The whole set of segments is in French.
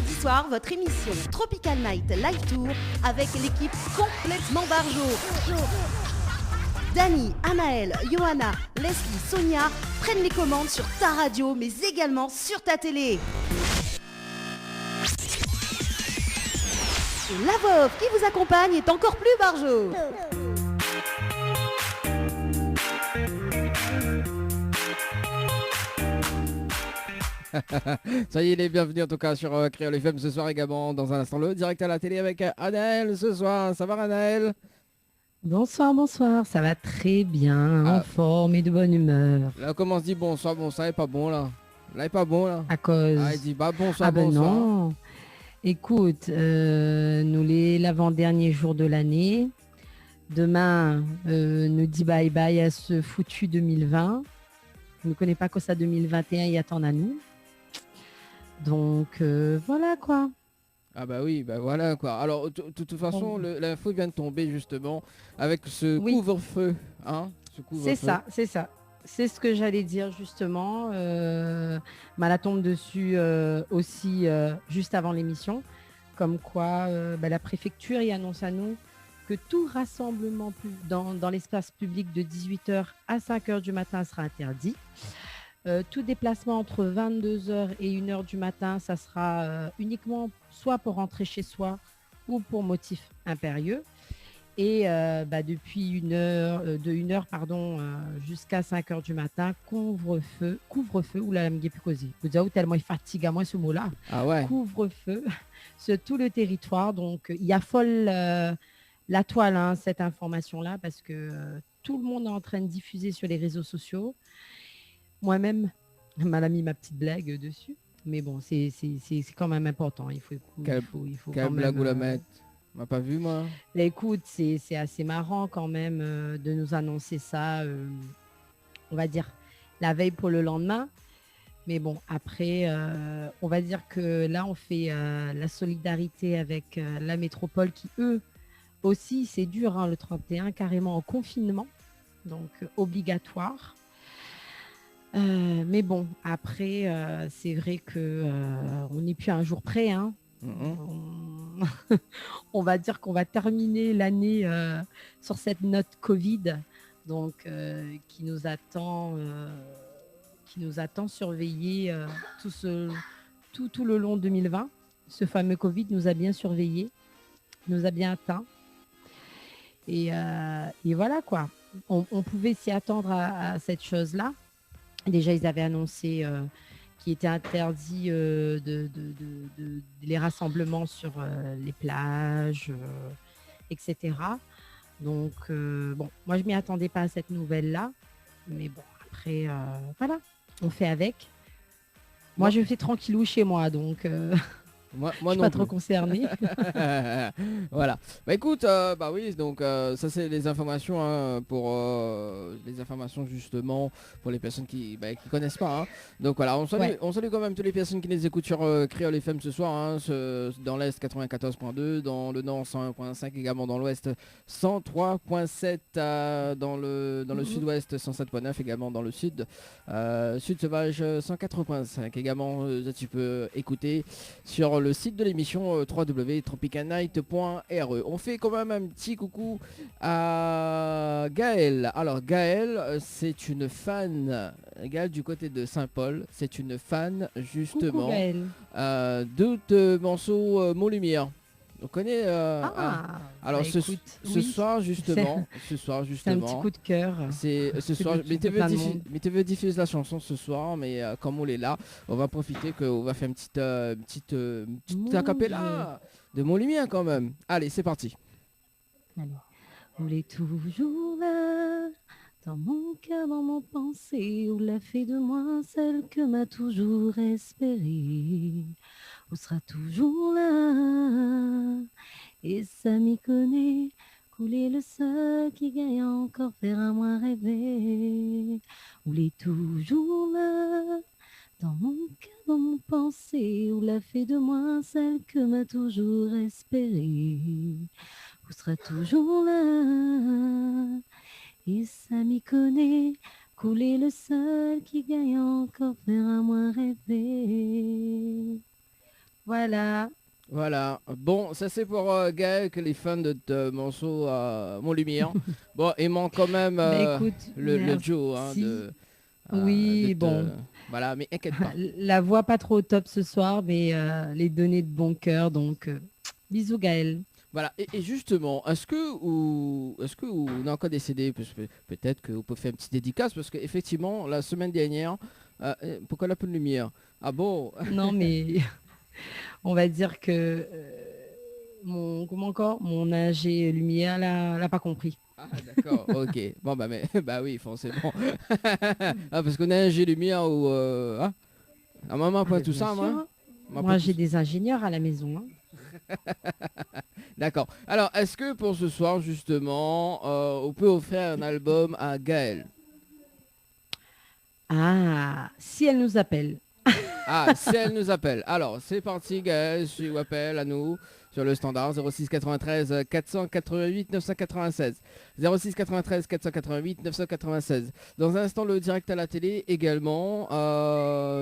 jeudi soir, votre émission Tropical Night Live Tour avec l'équipe complètement barjo. Dani, Anaël, Johanna, Leslie, Sonia prennent les commandes sur ta radio, mais également sur ta télé. Et la Veuve qui vous accompagne est encore plus barjo. Soyez les bienvenus en tout cas sur Créole FM ce soir également. Dans un instant, le direct à la télé avec Anaël ce soir. Ça va Anaël? Bonsoir, bonsoir, ça va très bien, en forme et de bonne humeur. Là, comment on se dit bonsoir, bonsoir, il est pas bon là. Là, il est pas bon là. À cause... Ah, il dit bah bonsoir, Ah ben bonsoir. non. Écoute, nous l'avant-dernier jour de l'année. Demain, nous dit bye bye à ce foutu 2020. Je ne connais pas que ça 2021, il attend à nous. Donc voilà quoi. Ah bah oui, bah voilà quoi. Alors de toute façon, l'info vient de tomber justement avec ce couvre-feu, hein, ce couvre-feu. C'est ça. C'est ce que j'allais dire justement. La tombe dessus aussi juste avant l'émission. Comme quoi la préfecture y annonce à nous que tout rassemblement dans l'espace public de 18h à 5h du matin sera interdit. Tout déplacement entre 22h et 1h du matin, ça sera uniquement soit pour rentrer chez soi ou pour motif impérieux. Et depuis de 1h jusqu'à 5h du matin, couvre-feu, ou la mgepikosi. Vous dites tellement il fatigue à moi ce mot-là. Ah ouais. Couvre-feu sur tout le territoire. Donc il y a folle la toile, cette information-là, parce que tout le monde est en train de diffuser sur les réseaux sociaux. Moi-même, m'a mis ma petite blague dessus. Mais bon, c'est quand même important. Il faut quelle blague ou la mettre? On m'a pas vu moi. Écoute, c'est assez marrant quand même de nous annoncer ça, on va dire, la veille pour le lendemain. Mais bon, après, on va dire que là, on fait la solidarité avec la métropole qui, eux, aussi, c'est dur, le 31, carrément en confinement, donc obligatoire. Mais bon, après, c'est vrai qu'on n'est plus à un jour près. On va dire qu'on va terminer l'année sur cette note Covid, donc qui nous attend surveillé tout le long 2020. Ce fameux Covid nous a bien surveillé, nous a bien atteint. Et voilà quoi. On pouvait s'y attendre à cette chose-là. Déjà, ils avaient annoncé qu'il était interdit les rassemblements sur les plages, etc. Donc, moi, je ne m'y attendais pas à cette nouvelle-là. Mais bon, après, voilà, on fait avec. Moi, je fais tranquillou chez moi, donc... Moi je suis pas trop concernée. Voilà. Bah écoute, oui, donc ça c'est les informations pour les informations justement pour les personnes qui connaissent pas. Donc voilà, on salue quand même toutes les personnes qui les écoutent sur Créole FM ce soir, dans l'Est 94.2, dans le Nord 101.5, également dans l'Ouest 103.7, dans le Sud-Ouest 107.9, également dans le Sud Sud Sauvage 104.5. Également, tu peux écouter sur le site de l'émission www.tropicalnight.re. On fait quand même un petit coucou à Gaëlle. Alors Gaëlle, c'est une fan, Gaëlle du côté de Saint-Paul, c'est une fan justement d'autres morceaux Mon Lumière. On connaît alors ce soir justement c'est un petit coup de cœur. Ce soir mais tu veux diffuser la chanson ce soir, mais comme on est là, on va profiter qu'on va faire une petite acapella de Mon Lumière quand même. Allez, c'est parti. Alors, on est toujours là dans mon cœur, dans mon pensée, où l'a fait de moi celle que m'a toujours espérée. On sera toujours là, et ça m'y connaît, couler le seul qui gagne encore faire à moi rêver. On est toujours là, dans mon cœur, dans mon pensée, où l'a fait de moi celle que m'a toujours espérée. On sera toujours là, et ça m'y connaît, couler le seul qui gagne encore faire à moi rêver. Voilà. Voilà. Bon, ça c'est pour Gaël, que les fans de morceau Mon Lumière. Bon, il manque quand même Écoute, le Joe. Hein, oui, bon. Voilà, mais inquiète pas. La voix pas trop au top ce soir, mais les données de bon cœur. Donc, bisous Gaël. Voilà, et justement, est-ce que vous avez encore des CD? Peut-être que vous pouvez faire une petite dédicace, parce qu'effectivement, la semaine dernière, pourquoi la peu de lumière? Ah bon? Non, mais on va dire que mon ingé lumière l'a pas compris. Ah d'accord, ok. Bon bah oui, forcément. Ah, parce qu'on a un G lumière ou hein? Ah, maman pas tout ça, moi. Moi j'ai des ingénieurs à la maison. Hein. D'accord. Alors, est-ce que pour ce soir, justement, on peut offrir un album à Gaël? Ah, si elle nous appelle. Ah, si elle nous appelle. Alors, c'est parti, Gaël, je vous appelle à nous sur le standard 06 93 488 996. 06 93 488 996. Dans un instant, le direct à la télé également.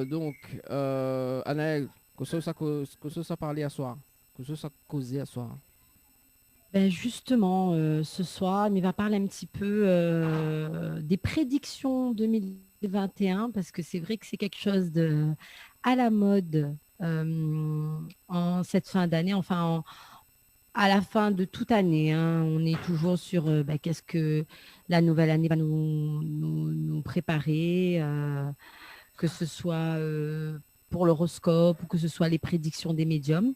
Donc, Anaël, qu'est-ce que ça parlait à soir? Qu'est-ce que ça causait à soir? Ben justement, ce soir, il va parler un petit peu des prédictions 2021, parce que c'est vrai que c'est quelque chose de à la mode en cette fin d'année, à la fin de toute année. Hein. On est toujours sur qu'est-ce que la nouvelle année va nous préparer, que ce soit pour l'horoscope ou que ce soit les prédictions des médiums.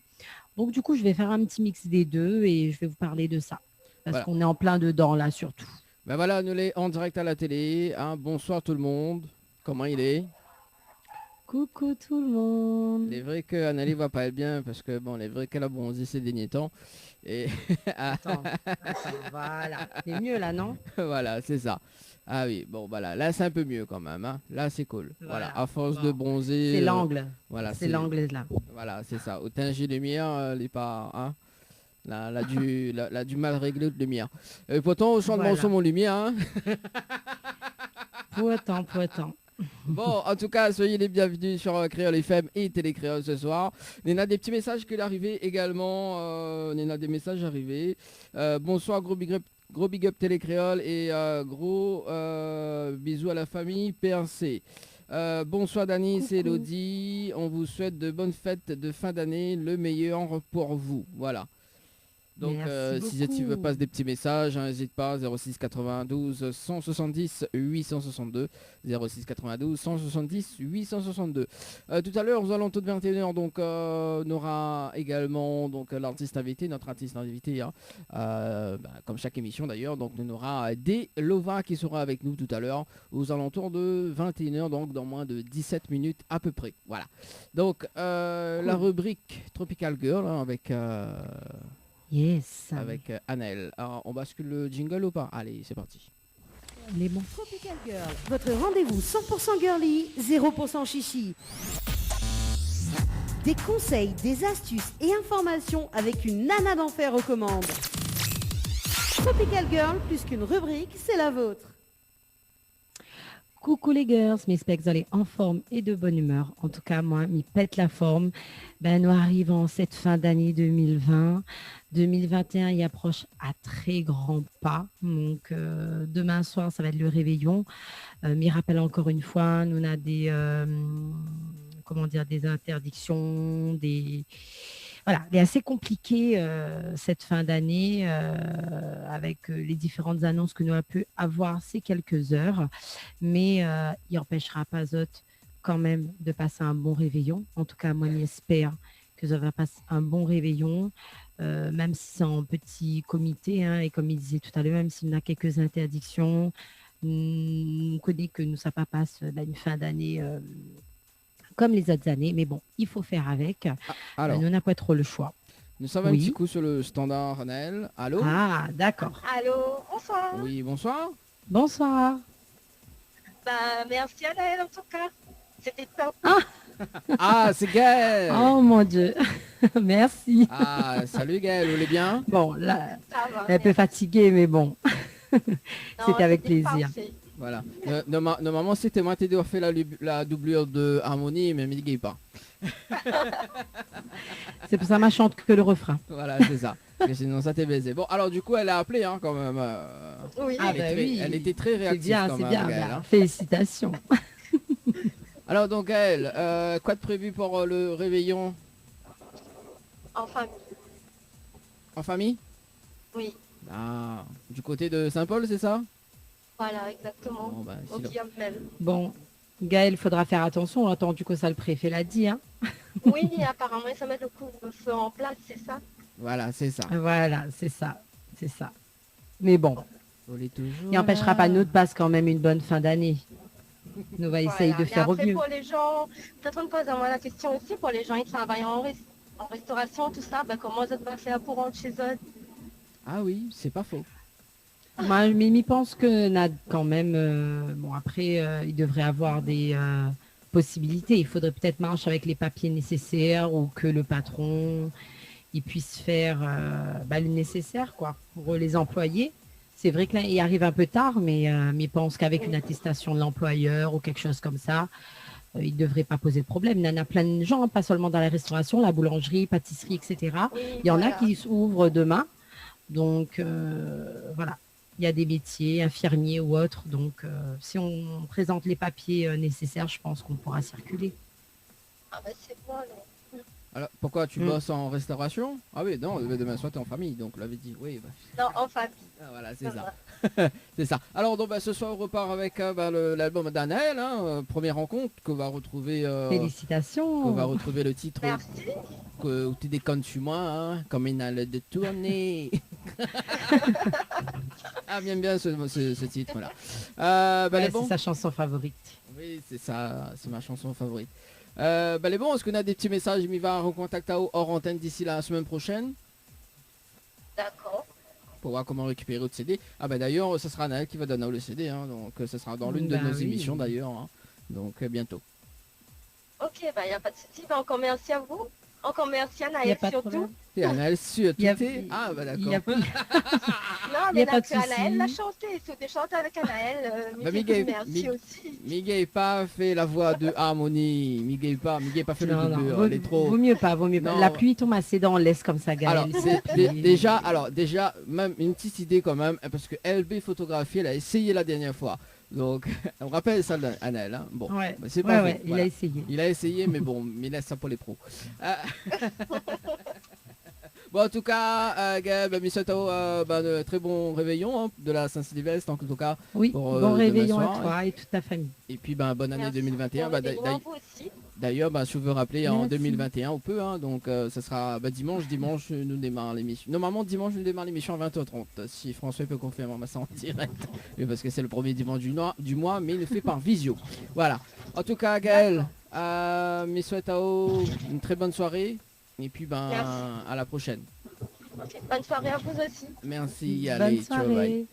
Donc, du coup, je vais faire un petit mix des deux et je vais vous parler de ça. Parce qu'on est en plein dedans, là, surtout. Ben voilà, nous les en direct à la télé. Hein. Bonsoir tout le monde. Comment il est? Coucou tout le monde. Il est vrai qu'Annalie va pas être bien parce que, bon, il est vrai qu'elle a bronzé ces derniers temps. Et... attends, voilà. C'est mieux, là, non? Voilà, c'est ça. Ah oui, bon, voilà. Là, c'est un peu mieux quand même. Hein. Là, c'est cool. Voilà, à force de bronzer... C'est l'angle. Voilà, c'est l'angle, là. Voilà, c'est ça. Au teint lumière, il est pas... Hein. Là, du mal réglé de lumière. Pourtant, au champ de morceau, mon lumière. Hein. Pourtant. Bon, en tout cas, soyez les bienvenus sur Créole FM et Télécréole ce soir. Il y en a des petits messages qui sont arrivés également. Il y en a des messages arrivés. Bonsoir, gros big up Télécréole et gros bisous à la famille PRC. Bonsoir Dani, c'est Elodie. On vous souhaite de bonnes fêtes de fin d'année, le meilleur pour vous. Voilà. Donc si tu veux passer des petits messages, n'hésite pas, 06 92 170 862, 06 92 170 862. Tout à l'heure, aux alentours de 21h, donc on aura également donc l'artiste invité, notre artiste invité, hein, comme chaque émission d'ailleurs. Donc on aura Delova qui sera avec nous tout à l'heure aux alentours de 21h, donc dans moins de 17 minutes à peu près. Voilà. Donc la rubrique Tropical Girl hein, avec... Yes. Avec Anaël. Alors, on bascule le jingle ou pas? Allez, c'est parti. Les bons. Tropical Girl, votre rendez-vous 100% girly, 0% chichi. Des conseils, des astuces et informations avec une nana d'enfer aux commandes. Tropical Girl, plus qu'une rubrique, c'est la vôtre. Coucou les girls, j'espère que vous allez en forme et de bonne humeur. En tout cas, moi, m'y pète la forme. Nous arrivons cette fin d'année 2020. 2021 y approche à très grands pas. Donc, demain soir, ça va être le réveillon. M'y rappelle encore une fois, nous on a des interdictions, Voilà, il est assez compliqué cette fin d'année avec les différentes annonces que nous avons pu avoir ces quelques heures. Mais il n'empêchera pas autres quand même de passer un bon réveillon. En tout cas, moi, j'espère que ça va passer un bon réveillon, même si c'est en petit comité. Hein, et comme il disait tout à l'heure, même s'il y a quelques interdictions, on connaît que nous, ça ne passe une fin d'année... comme les autres années, mais bon, il faut faire avec. Alors, nous n'a pas trop le choix. Nous sommes un petit coup sur le standard, Anaël. Allô? Ah, d'accord. Allô, bonsoir. Oui, bonsoir. Bonsoir. Merci Anaël en tout cas. C'était top. Ah, c'est Gaël. Oh mon Dieu. Merci. Ah, salut Gaël, vous allez bien? Bon, là, Ça va, un peu fatiguée, mais bon. C'était avec plaisir. Parfait. Voilà. Normalement, c'était moi qui dois faire la doublure de Harmonie, mais il ne pas. C'est pour ça ma chante que le refrain. Voilà, c'est ça. Parce que sinon, ça t'est baisé. Bon, alors du coup, elle a appelé quand même. Oui. Ah, Elle était très réactive. C'est bien, Gaëlle, bah, félicitations. Alors donc Gaëlle, quoi de prévu pour le réveillon En famille. en famille? Oui. Ah, du côté de Saint-Paul, c'est ça? Voilà, exactement. Bon, bah, Au Guillaume Bell. Bon, Gaël, il faudra faire attention, attendu que ça le préfet l'a dit. Hein. Oui, apparemment, ils se mettent le couvre-feu en place, c'est ça? Voilà, c'est ça. Voilà, c'est ça. Mais bon, il n'empêchera pas nous de passer quand même une bonne fin d'année. Nous va essayer de Mais faire au après, mieux. pour les gens, peut-être on me pose moi la question aussi, pour les gens qui travaillent en restauration, tout ça, ben, comment ça va faire pour rentrer chez eux? Ah oui, c'est pas faux. Moi, Mimi pense que Nad, quand même, bon après, il devrait avoir des possibilités. Il faudrait peut-être marcher avec les papiers nécessaires ou que le patron il puisse faire le nécessaire quoi pour les employés. C'est vrai que là, il arrive un peu tard, mais il pense qu'avec une attestation de l'employeur ou quelque chose comme ça, il ne devrait pas poser de problème. Il y en a plein de gens, hein, pas seulement dans la restauration, la boulangerie, pâtisserie, etc. Oui, Il y en a voilà. qui s'ouvrent demain. Donc, voilà. Il y a des métiers, infirmiers ou autres. Donc, si on présente les papiers nécessaires, je pense qu'on pourra circuler. Ah ben c'est bon, alors. Alors, pourquoi tu bosses en restauration? Ah oui, non, demain soir t'es en famille, donc on l'avait dit. Oui, bah, Non, en famille. voilà, c'est ça. C'est ça. Alors donc ce soir on repart avec l'album d'Anaël, première rencontre que va retrouver Félicitations. qu'on va retrouver le titre Merci. où tu déconnes sur moi, comme une aile de tournée. Ah bien ce titre là. Ouais, les bons. c'est sa chanson favorite. Oui c'est ça, c'est ma chanson favorite. Les bons, est-ce qu'on a des petits messages? Il va recontacter hors antenne d'ici la semaine prochaine D'accord. pour voir comment récupérer votre CD. Ah bah d'ailleurs, ce sera Naël qui va donner le CD, donc ce sera dans l'une de nos émissions d'ailleurs, donc bientôt. Ok, ben il n'y a pas de souci. Ben, encore merci à vous. Encore merci à Il n'y a Naël pas de surtout. problème. Et Anaël sur tout Il y a- est... Ah bah Il y a d'accord. plus- Non, Y a mais pas de que Anaël l'a souci. chanté. Si vous chanté avec Anaël, Bah, Miguel, merci aussi. Miguel pas fait la voix de Harmonie. Miguel pas fait le Non, doubleur. vaut, Elle est trop... vaut mieux pas. Non. La pluie tombe assez dans, on laisse comme ça, Gaël. Alors, déjà, même une petite idée quand même, parce que LB Photographie, elle a essayé la dernière fois. Donc, on rappelle ça d'Anaël. Bon, Ouais, bah, c'est pas ouais, fait, il voilà. a essayé. Il a essayé, mais bon, il laisse ça pour les pros. Bon, en tout cas, Gaël, Missato, de très bon réveillon de la Saint-Sylvestre, en tout cas. Oui, Pour, bon demain réveillon soir, à toi et toute ta famille. Et puis, bonne année Merci. 2021. Bon réveillon à vous aussi. D'ailleurs, si vous veux rappeler, en Merci. 2021, on peut. Donc, ce sera dimanche, nous démarre l'émission. Normalement, dimanche, nous démarre l'émission à 20h30. Si François peut confirmer ça en direct. Oui, parce que c'est le premier dimanche du mois, mais il le fait par visio. Voilà. En tout cas, Gaël, mes souhaits à vous une très bonne soirée. Et puis, Merci. à la prochaine. Ok, bonne soirée à vous aussi. Merci, allez, Bonne ciao, bye. soirée.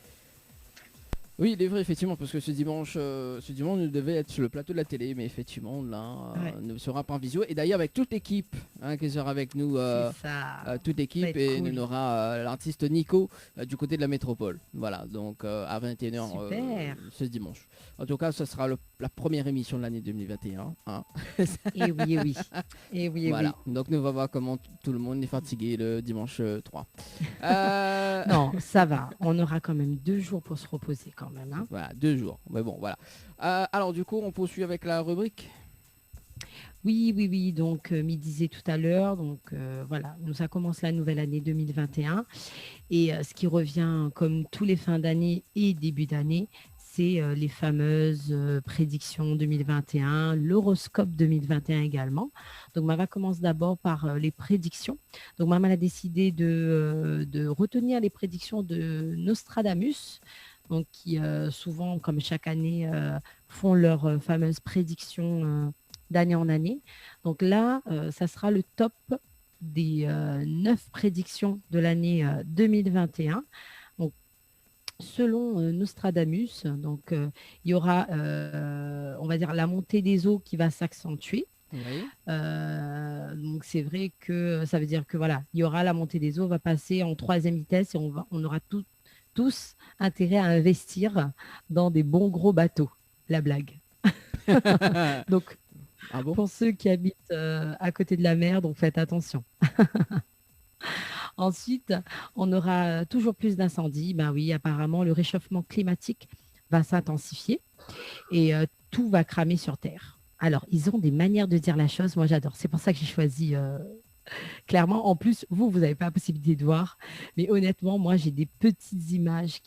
Oui, il est vrai, effectivement, parce que ce dimanche, nous devait être sur le plateau de la télé, mais effectivement, là, ne sera pas en visio. Et d'ailleurs, avec toute l'équipe qui sera avec nous, C'est ça. toute l'équipe, Ça va et être cool. nous aura l'artiste Nico du côté de la métropole. Voilà, donc à 21h Super. ce dimanche. En tout cas, ce sera la première émission de l'année 2021. Et oui, et oui. Et oui, et Voilà, donc nous va voir comment tout le monde est fatigué le dimanche 3. oui. Non, ça va. On aura quand même 2 jours pour se reposer quand même. Hein. Voilà, 2 jours. Mais bon, voilà. Alors du coup, on poursuit avec la rubrique. Oui. Donc, m'y disait tout à l'heure. Donc, voilà, nous ça commence la nouvelle année 2021. Et ce qui revient comme tous les fins d'année et début d'année, c'est les fameuses prédictions 2021, l'horoscope 2021 également. Donc, Mama commence d'abord par les prédictions. Donc, Mama a décidé de retenir les prédictions de Nostradamus, donc qui souvent, comme chaque année, font leurs fameuses prédictions d'année en année. Donc là, ça sera le top des 9 prédictions de l'année 2021. Donc, selon Nostradamus, donc, il y aura, on va dire, la montée des eaux qui va s'accentuer. Oui. Donc c'est vrai que ça veut dire que voilà, il y aura la montée des eaux, va passer en 3e vitesse et on aura tous intérêt à investir dans des bons gros bateaux. La blague. Donc, Ah bon? pour ceux qui habitent à côté de la mer, donc faites attention. Ensuite, on aura toujours plus d'incendies. Ben oui, apparemment, le réchauffement climatique va s'intensifier et tout va cramer sur Terre. Alors, ils ont des manières de dire la chose. Moi, j'adore. C'est pour ça que j'ai choisi clairement. En plus, vous n'avez pas la possibilité de voir. Mais honnêtement, moi, j'ai des petites images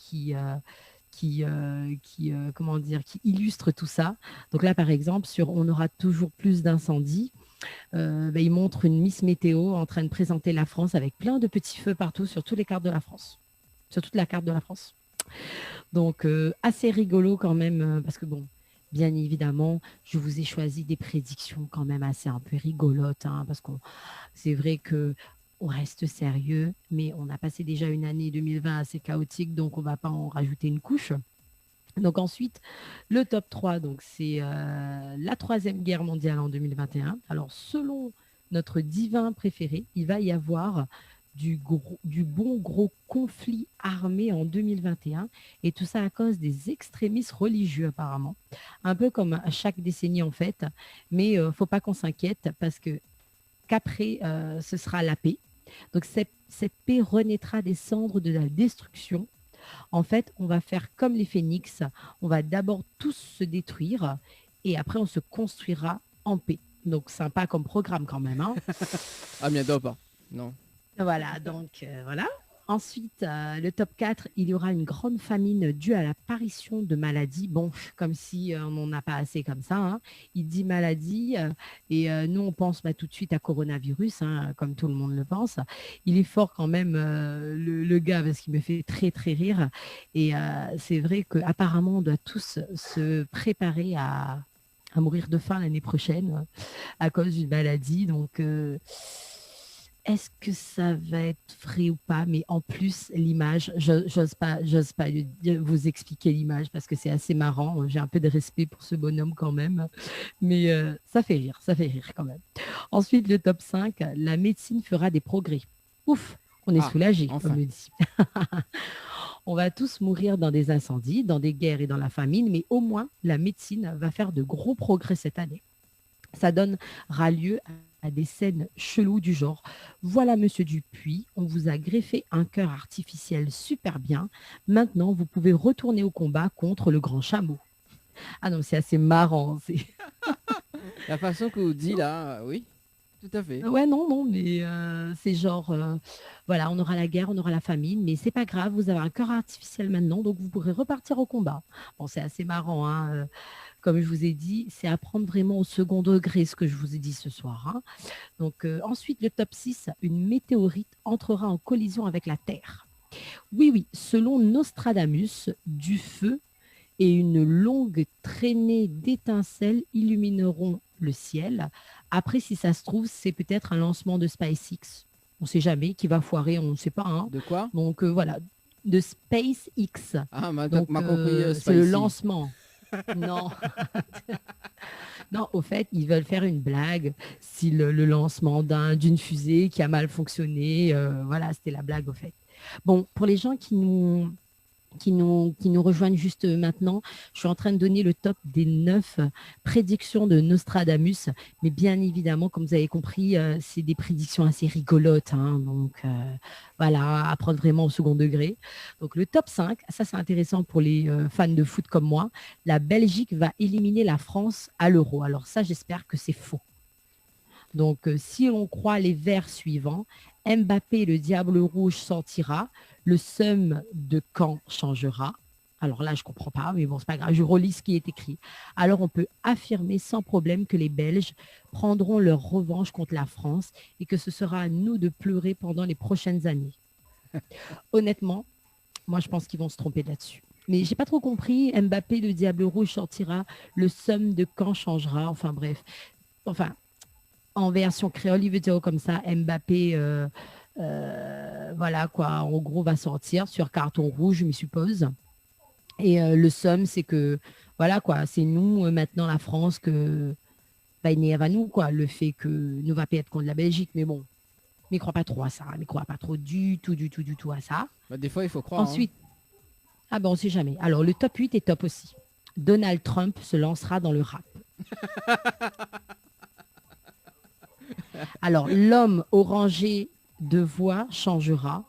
comment dire, qui illustrent tout ça. Donc là, par exemple, sur On aura toujours plus d'incendies, il montre une Miss Météo en train de présenter la France avec plein de petits feux partout sur toutes les cartes de la France. Sur toute la carte de la France. Donc, assez rigolo quand même, parce que bon, bien évidemment, je vous ai choisi des prédictions quand même assez un peu rigolotes, hein, parce que c'est vrai que on reste sérieux, mais on a passé déjà une année 2020 assez chaotique, donc on ne va pas en rajouter une couche. Donc ensuite, le top 3, donc c'est la Troisième Guerre mondiale en 2021. Alors selon notre divin préféré, il va y avoir du bon gros conflit armé en 2021, et tout ça à cause des extrémistes religieux apparemment. Un peu comme à chaque décennie en fait, mais il ne faut pas qu'on s'inquiète parce que qu'après, ce sera la paix. Donc cette paix renaîtra des cendres de la destruction. En fait, on va faire comme les phénix. On va d'abord tous se détruire et après, on se construira en paix. Donc, sympa comme programme quand même. Hein. Ah, bientôt pas. Non. Voilà, donc voilà. Ensuite, le top 4, il y aura une grande famine due à l'apparition de maladies. Bon, comme si on n'en a pas assez comme ça. Hein. Il dit maladie et nous, on pense tout de suite à coronavirus, hein, comme tout le monde le pense. Il est fort quand même, le gars, parce qu'il me fait très, très rire. Et c'est vrai qu'apparemment, on doit tous se préparer à mourir de faim l'année prochaine à cause d'une maladie. Donc... est-ce que ça va être vrai ou pas? Mais en plus, l'image, j'ose pas vous expliquer l'image parce que c'est assez marrant. J'ai un peu de respect pour ce bonhomme quand même. Mais ça fait rire quand même. Ensuite, le top 5, la médecine fera des progrès. Ouf, on est soulagé, enfin. comme le dit. On va tous mourir dans des incendies, dans des guerres et dans la famine, mais au moins, la médecine va faire de gros progrès cette année. Ça donnera lieu à des scènes cheloues du genre « Voilà, monsieur Dupuis, on vous a greffé un cœur artificiel super bien. Maintenant, vous pouvez retourner au combat contre le grand chameau. » Ah non, c'est assez marrant. La façon que vous dites là, oui, tout à fait. Ouais, non, mais c'est genre, voilà, on aura la guerre, on aura la famine, mais c'est pas grave, vous avez un cœur artificiel maintenant, donc vous pourrez repartir au combat. Bon, c'est assez marrant, hein. Comme je vous ai dit, c'est à prendre vraiment au second degré ce que je vous ai dit ce soir. Hein. Donc ensuite, le top 6, une météorite entrera en collision avec la Terre. Oui, selon Nostradamus, du feu et une longue traînée d'étincelles illumineront le ciel. Après, si ça se trouve, c'est peut-être un lancement de SpaceX. On ne sait jamais, qui va foirer, on ne sait pas. Hein. De quoi? Donc voilà, de SpaceX. Ah, m'a Donc, compris. c'est le lancement. Non. Non, au fait, ils veulent faire une blague si le lancement d'une fusée qui a mal fonctionné. Voilà, c'était la blague, au fait. Bon, pour les gens qui nous rejoignent juste maintenant, je suis en train de donner le top des 9 prédictions de Nostradamus. Mais bien évidemment, comme vous avez compris, c'est des prédictions assez rigolotes. Hein, donc, voilà, à prendre vraiment au second degré. Donc, le top 5, ça c'est intéressant pour les fans de foot comme moi. La Belgique va éliminer la France à l'Euro. Alors ça, j'espère que c'est faux. Donc, si on croit les vers suivants, Mbappé, le diable rouge, sortira. Le seum de Caen changera. Alors là, je ne comprends pas, mais bon, c'est pas grave. Je relis ce qui est écrit. Alors, on peut affirmer sans problème que les Belges prendront leur revanche contre la France et que ce sera à nous de pleurer pendant les prochaines années. Honnêtement, moi, je pense qu'ils vont se tromper là-dessus. Mais j'ai pas trop compris. Mbappé, le diable rouge, sortira. Le seum de Caen changera. Enfin, bref. Enfin, en version créole, il veut dire comme ça. Mbappé... voilà quoi, en gros va sortir sur carton rouge, je m'y suppose. Et le somme, c'est que voilà quoi, c'est nous maintenant la France que va énerve à nous quoi, le fait que nous va perdre contre la Belgique. Mais bon, mais crois pas trop à ça, mais crois pas trop du tout à ça. Bah, des fois, il faut croire. Ensuite, Ah ben, on ne sait jamais. Alors, le top 8 est top aussi. Donald Trump se lancera dans le rap. Alors, l'homme orangé de voix changera.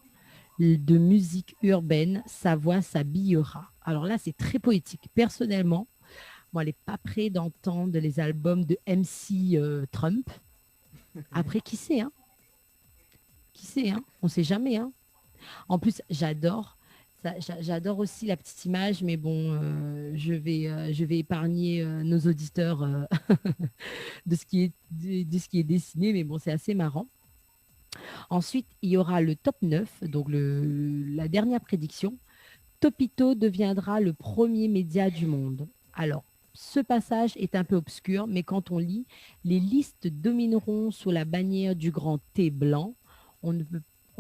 De musique urbaine, sa voix s'habillera. Alors là, c'est très poétique. Personnellement, moi, elle n'est pas prêt d'entendre les albums de MC Trump. Après, qui sait, hein? Qui sait, hein? On ne sait jamais, hein? En plus, j'adore aussi la petite image, mais bon, je vais épargner nos auditeurs de ce qui est dessiné, mais bon, c'est assez marrant. Ensuite, il y aura le top 9, donc la dernière prédiction. Topito deviendra le premier média du monde. Alors, ce passage est un peu obscur, mais quand on lit, les listes domineront sous la bannière du grand T blanc. On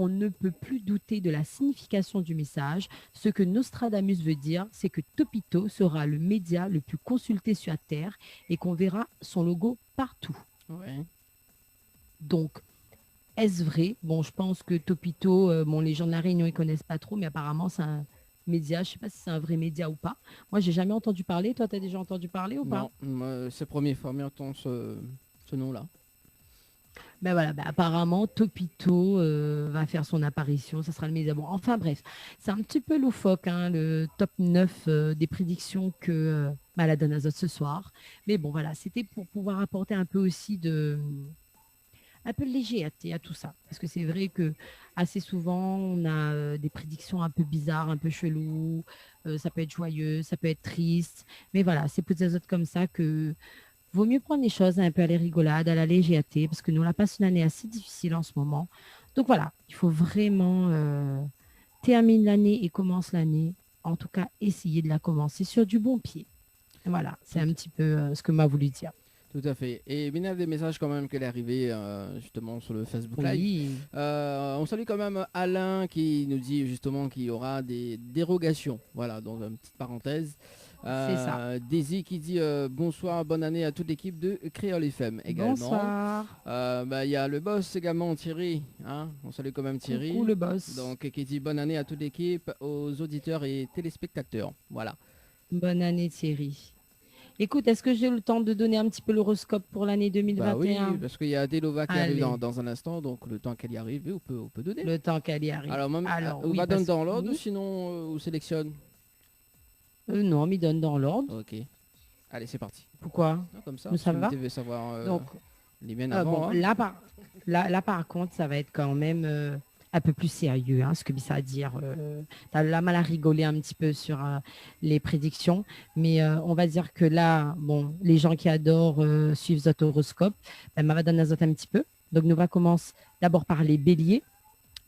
ne peut plus douter de la signification du message. Ce que Nostradamus veut dire, c'est que Topito sera le média le plus consulté sur la Terre et qu'on verra son logo partout. Ouais. Donc, est-ce vrai? Bon, je pense que Topito, les gens de la Réunion, ils ne connaissent pas trop, mais apparemment, c'est un média. Je ne sais pas si c'est un vrai média ou pas. Moi, je n'ai jamais entendu parler. Toi, tu as déjà entendu parler ou pas? Non, c'est la première fois que j'entends ce nom-là. Ben voilà, apparemment, Topito va faire son apparition. Ça sera le média. Bon, enfin bref, c'est un petit peu loufoque, hein, le top 9 des prédictions que la donne Azote ce soir. Mais bon, voilà, c'était pour pouvoir apporter un peu aussi un peu de légèreté à tout ça. Parce que c'est vrai que assez souvent, on a des prédictions un peu bizarres, un peu cheloues. Ça peut être joyeux, ça peut être triste. Mais voilà, c'est pour des autres comme ça que vaut mieux prendre les choses un peu à la rigolade, à la légèreté, parce que nous, on a passé une année assez difficile en ce moment. Donc voilà, il faut vraiment terminer l'année et commence l'année. En tout cas, essayer de la commencer sur du bon pied. Voilà, c'est un petit peu ce que m'a voulu dire. Tout à fait. Et il y a des messages quand même qui est arrivé justement sur le Facebook Live. Oui. On salue quand même Alain qui nous dit justement qu'il y aura des dérogations. Voilà, dans une petite parenthèse. C'est ça. Daisy qui dit bonsoir, bonne année à toute l'équipe de Créole FM également. Bonsoir. Il y a le boss également, Thierry. Hein, on salue quand même Thierry. Coucou le boss. Donc qui dit bonne année à toute l'équipe, aux auditeurs et téléspectateurs. Voilà. Bonne année Thierry. Écoute, est-ce que j'ai le temps de donner un petit peu l'horoscope pour l'année 2021? Oui, parce qu'il y a Delova qui arrive dans un instant, donc le temps qu'elle y arrive, on peut donner. Le temps qu'elle y arrive. Alors, on va donner dans l'ordre, sinon on sélectionne. Non, on m'y donne dans l'ordre. Ok. Allez, c'est parti. Pourquoi? Comme ça, ça va. Tu veux savoir donc, les miennes avant. Bon, là, par contre, ça va être quand même un peu plus sérieux, hein, ce que ça à dire. Tu as la mal à rigoler un petit peu sur les prédictions, mais on va dire que là, bon, les gens qui adorent suivre votre horoscope, ma donner un petit peu. Donc, nous va commencer d'abord par les béliers.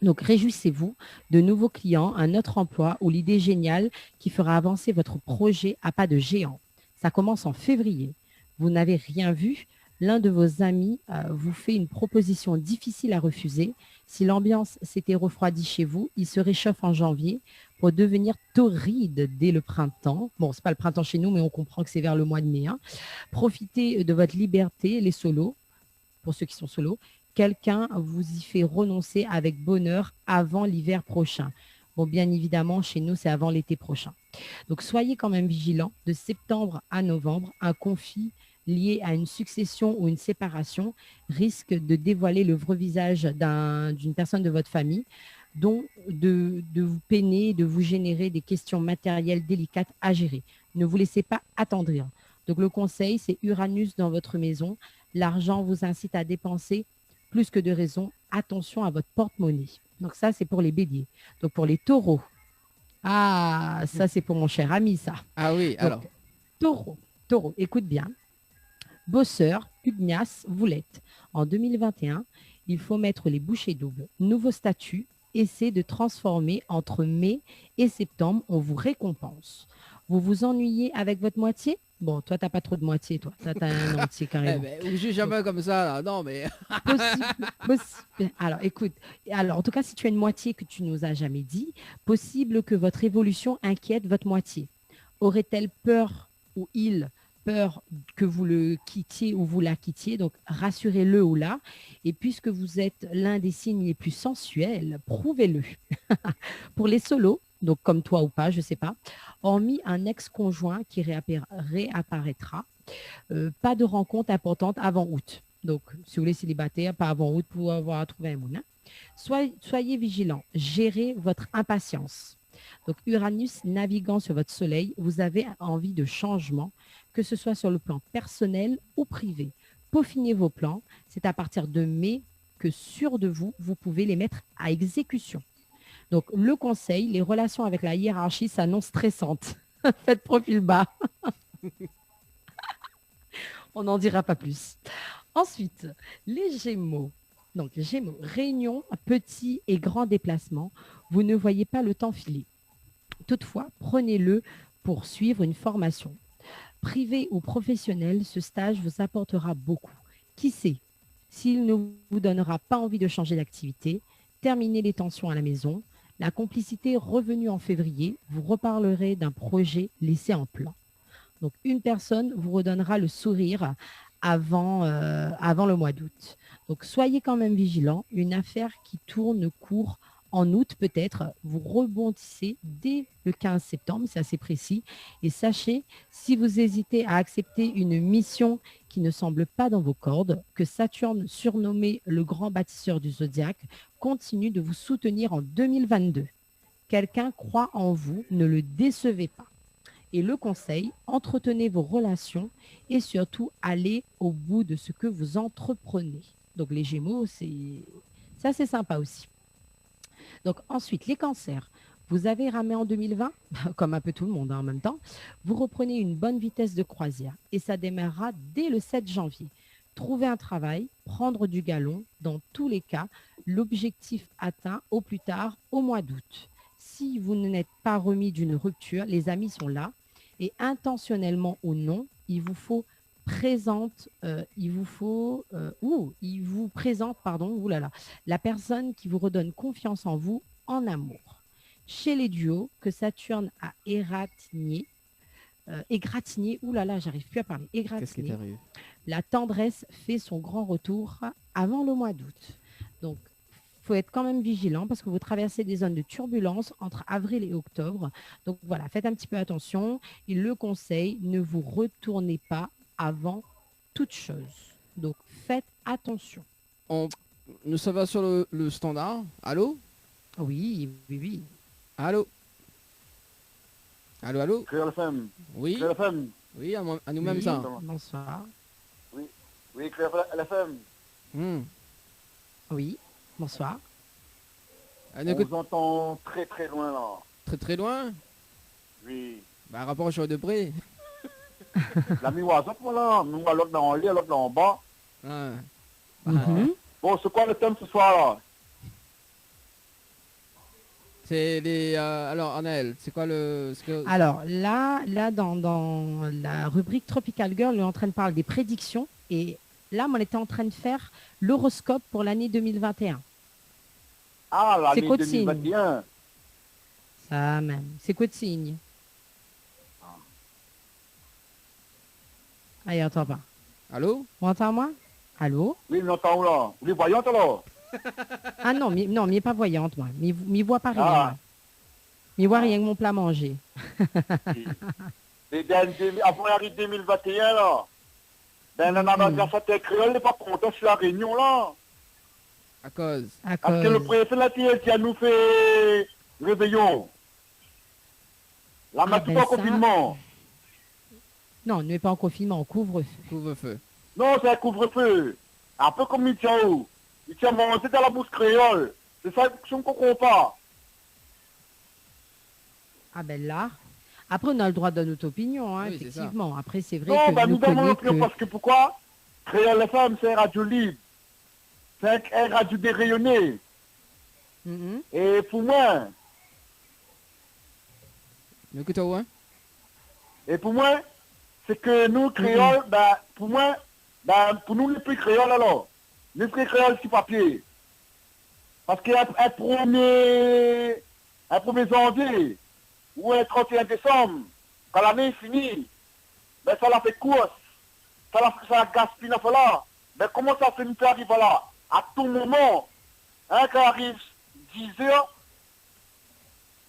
Donc, réjouissez-vous de nouveaux clients, un autre emploi ou l'idée géniale qui fera avancer votre projet à pas de géant. Ça commence en février. Vous n'avez rien vu. L'un de vos amis vous fait une proposition difficile à refuser. Si l'ambiance s'était refroidie chez vous, il se réchauffe en janvier pour devenir torride dès le printemps. Bon, ce n'est pas le printemps chez nous, mais on comprend que c'est vers le mois de mai. Hein. Profitez de votre liberté, les solos, pour ceux qui sont solos. Quelqu'un vous y fait renoncer avec bonheur avant l'hiver prochain. Bon, bien évidemment, chez nous, c'est avant l'été prochain. Donc, soyez quand même vigilants. De septembre à novembre, un conflit lié à une succession ou une séparation risque de dévoiler le vrai visage d'une personne de votre famille, dont de vous peiner, de vous générer des questions matérielles délicates à gérer. Ne vous laissez pas attendrir. Donc, le conseil, c'est Uranus dans votre maison. L'argent vous incite à dépenser plus que de raison. Attention à votre porte-monnaie. Donc, ça, c'est pour les béliers. Donc, pour les taureaux. Ah, ça, c'est pour mon cher ami, ça. Ah oui, donc, alors. Taureau, écoute bien. Bosseur, pugnace, vous l'êtes. En 2021, il faut mettre les bouchées doubles. Nouveau statut, essayez de transformer entre mai et septembre, on vous récompense. Vous vous ennuyez avec votre moitié? Bon, toi, tu n'as pas trop de moitié, toi. Tu as un entier carrément. Je juge jamais comme ça, là. Non, mais... possible. Alors, écoute, en tout cas, si tu as une moitié que tu nous as jamais dit, possible que votre évolution inquiète votre moitié. Aurait-elle peur ou il peur que vous le quittiez ou vous la quittiez? Donc, rassurez-le ou là. Et puisque vous êtes l'un des signes les plus sensuels, prouvez-le. Pour les solos, donc comme toi ou pas, je ne sais pas, hormis un ex-conjoint qui réapparaîtra. Pas de rencontre importante avant août. Donc, si vous voulez célibataire, pas avant août pour avoir trouvé un moulin. Soyez vigilants, gérez votre impatience. Donc, Uranus naviguant sur votre soleil, vous avez envie de changement, que ce soit sur le plan personnel ou privé. Peaufinez vos plans. C'est à partir de mai que, sûr de vous, vous pouvez les mettre à exécution. Donc, le conseil, les relations avec la hiérarchie s'annoncent stressantes. Faites profil bas. On n'en dira pas plus. Ensuite, les Gémeaux. Donc, les Gémeaux, réunions, petits et grands déplacements. Vous ne voyez pas le temps filer. Toutefois, prenez-le pour suivre une formation. Privé ou professionnel, ce stage vous apportera beaucoup. Qui sait, s'il ne vous donnera pas envie de changer d'activité, terminez les tensions à la maison. La complicité revenue en février, vous reparlerez d'un projet laissé en plan. Donc, une personne vous redonnera le sourire avant le mois d'août. Donc, soyez quand même vigilants. Une affaire qui tourne court en août peut-être, vous rebondissez dès le 15 septembre, c'est assez précis. Et sachez, si vous hésitez à accepter une mission qui ne semble pas dans vos cordes, que Saturne, surnommé le grand bâtisseur du zodiaque, continue de vous soutenir en 2022. Quelqu'un croit en vous, ne le décevez pas. Et le conseil, entretenez vos relations et surtout allez au bout de ce que vous entreprenez. Donc les Gémeaux, ça c'est sympa aussi. Donc ensuite, les cancers. Vous avez ramé en 2020, comme un peu tout le monde en même temps. Vous reprenez une bonne vitesse de croisière et ça démarrera dès le 7 janvier. Trouver un travail, prendre du galon, dans tous les cas, l'objectif atteint au plus tard au mois d'août. Si vous n'êtes pas remis d'une rupture, les amis sont là. Et intentionnellement ou non, il vous présente la personne qui vous redonne confiance en vous en amour. Chez les duos, que Saturne a égratigné, j'arrive plus à parler, Qu'est-ce qui t'arrive? La tendresse fait son grand retour avant le mois d'août. Donc, il faut être quand même vigilant parce que vous traversez des zones de turbulence entre avril et octobre. Donc voilà, faites un petit peu attention. Et le conseil, ne vous retournez pas avant toute chose. Donc faites attention. Nous sommes va sur le standard. Allô? Oui. Allô? Allô? Créole FM. Oui? Créole FM. Oui, à nous-mêmes Oui, ça. bonsoir. Oui, Créole FM. Oui, bonsoir. On vous entend très très loin là. Très très loin? Oui. Bah, rapport au show de près. La mi-oiseau pour là. Nous, l'autre dans en l'air, l'autre dans en bas. Ah. Bon, c'est quoi le thème ce soir là? C'est les... alors, Anaël, c'est quoi le... Alors, là dans la rubrique Tropical Girl, on est en train de parler des prédictions. Et là, on était en train de faire l'horoscope pour l'année 2021. Ah, l'année quoi de signe? 2021. Ça même. C'est quoi de signe? Ah, il n'entend pas. Allô? Vous entendez moi? Allô? Oui, mais entend là. Vous les voyante alors? Ah non, mais n'est pas voyante, moi. Mais voit pas rien. Ah. Mais voit rien que mon plat manger. Avant l'année 2021 là. Ben, on a déjà créole, n'est pas content sur la réunion là. À cause. Parce que le préfet de la TS qui a nous fait réveillon. Là, on a tout en confinement. Non, on n'est pas en confinement, on couvre-feu. Couvre-feu. Non, c'est un couvre-feu. Un peu comme il tient où? Il tient manger dans la bouche créole. C'est ça que je ne comprends pas. Ah ben là. Après, on a le droit de notre opinion, hein, Oui, effectivement. Après, c'est vrai non, que bah, nous connaissons que... Parce que pourquoi? Créole les femmes, c'est un radio libre. C'est un radio dérayonné. Et pour moi... Écoute-toi, hein? Et pour moi, c'est que nous, créoles, pour moi, pour nous, les plus créoles, alors, les plus créoles sur papier. Parce qu'un 1er janvier, ou un 31 décembre, quand l'année est finie, ça la fait course, ça la gaspille, là. Comment ça fait nous arriver là? À tout moment, quand arrive 10 heures,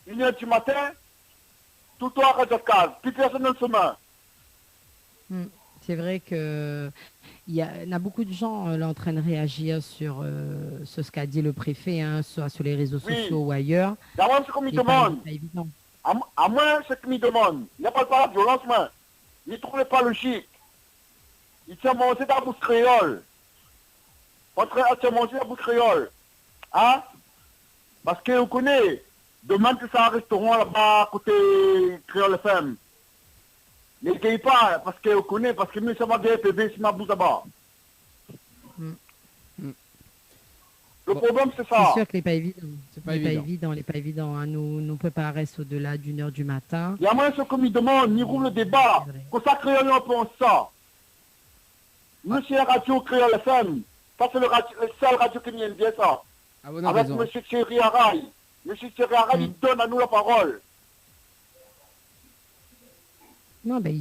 1h du matin, tout le temps à Radio Case, plus personne ne se met. C'est vrai que il y a beaucoup de gens là en train de réagir sur ce qu'a dit le préfet, hein, soit sur les réseaux sociaux ou ailleurs. D'abord, ce qu'on me demande, pas évident. à moi, ce qu'il me demande, il n'y a pas de violence, mais il ne trouvait pas logique. Il tient manger dans la bouche créole. On tient manger dans la bouche créole. Hein? Parce que vous connaissez, demain que c'est un restaurant là-bas, côté Créole FM. Ne gagne pas, parce que vous connaissez, parce que nous sommes des PV, c'est ma bouche là-bas. Le problème, c'est ça. C'est sûr que les pas évident. C'est pas évident. Les pas évident. Hein. Nous ne pouvons pas rester au-delà d'1h du matin. Il y a moins ce qu'on me demande, ni roule le débat. Qu'on ça Créole, on pense ça. Nous, c'est la radio Créole FM. Ça, c'est le seul radio qui vient de dire ça. Ah, bon, avec raison. M. Thierry Araï. M. Thierry Araï, il donne à nous la parole. Non, ben,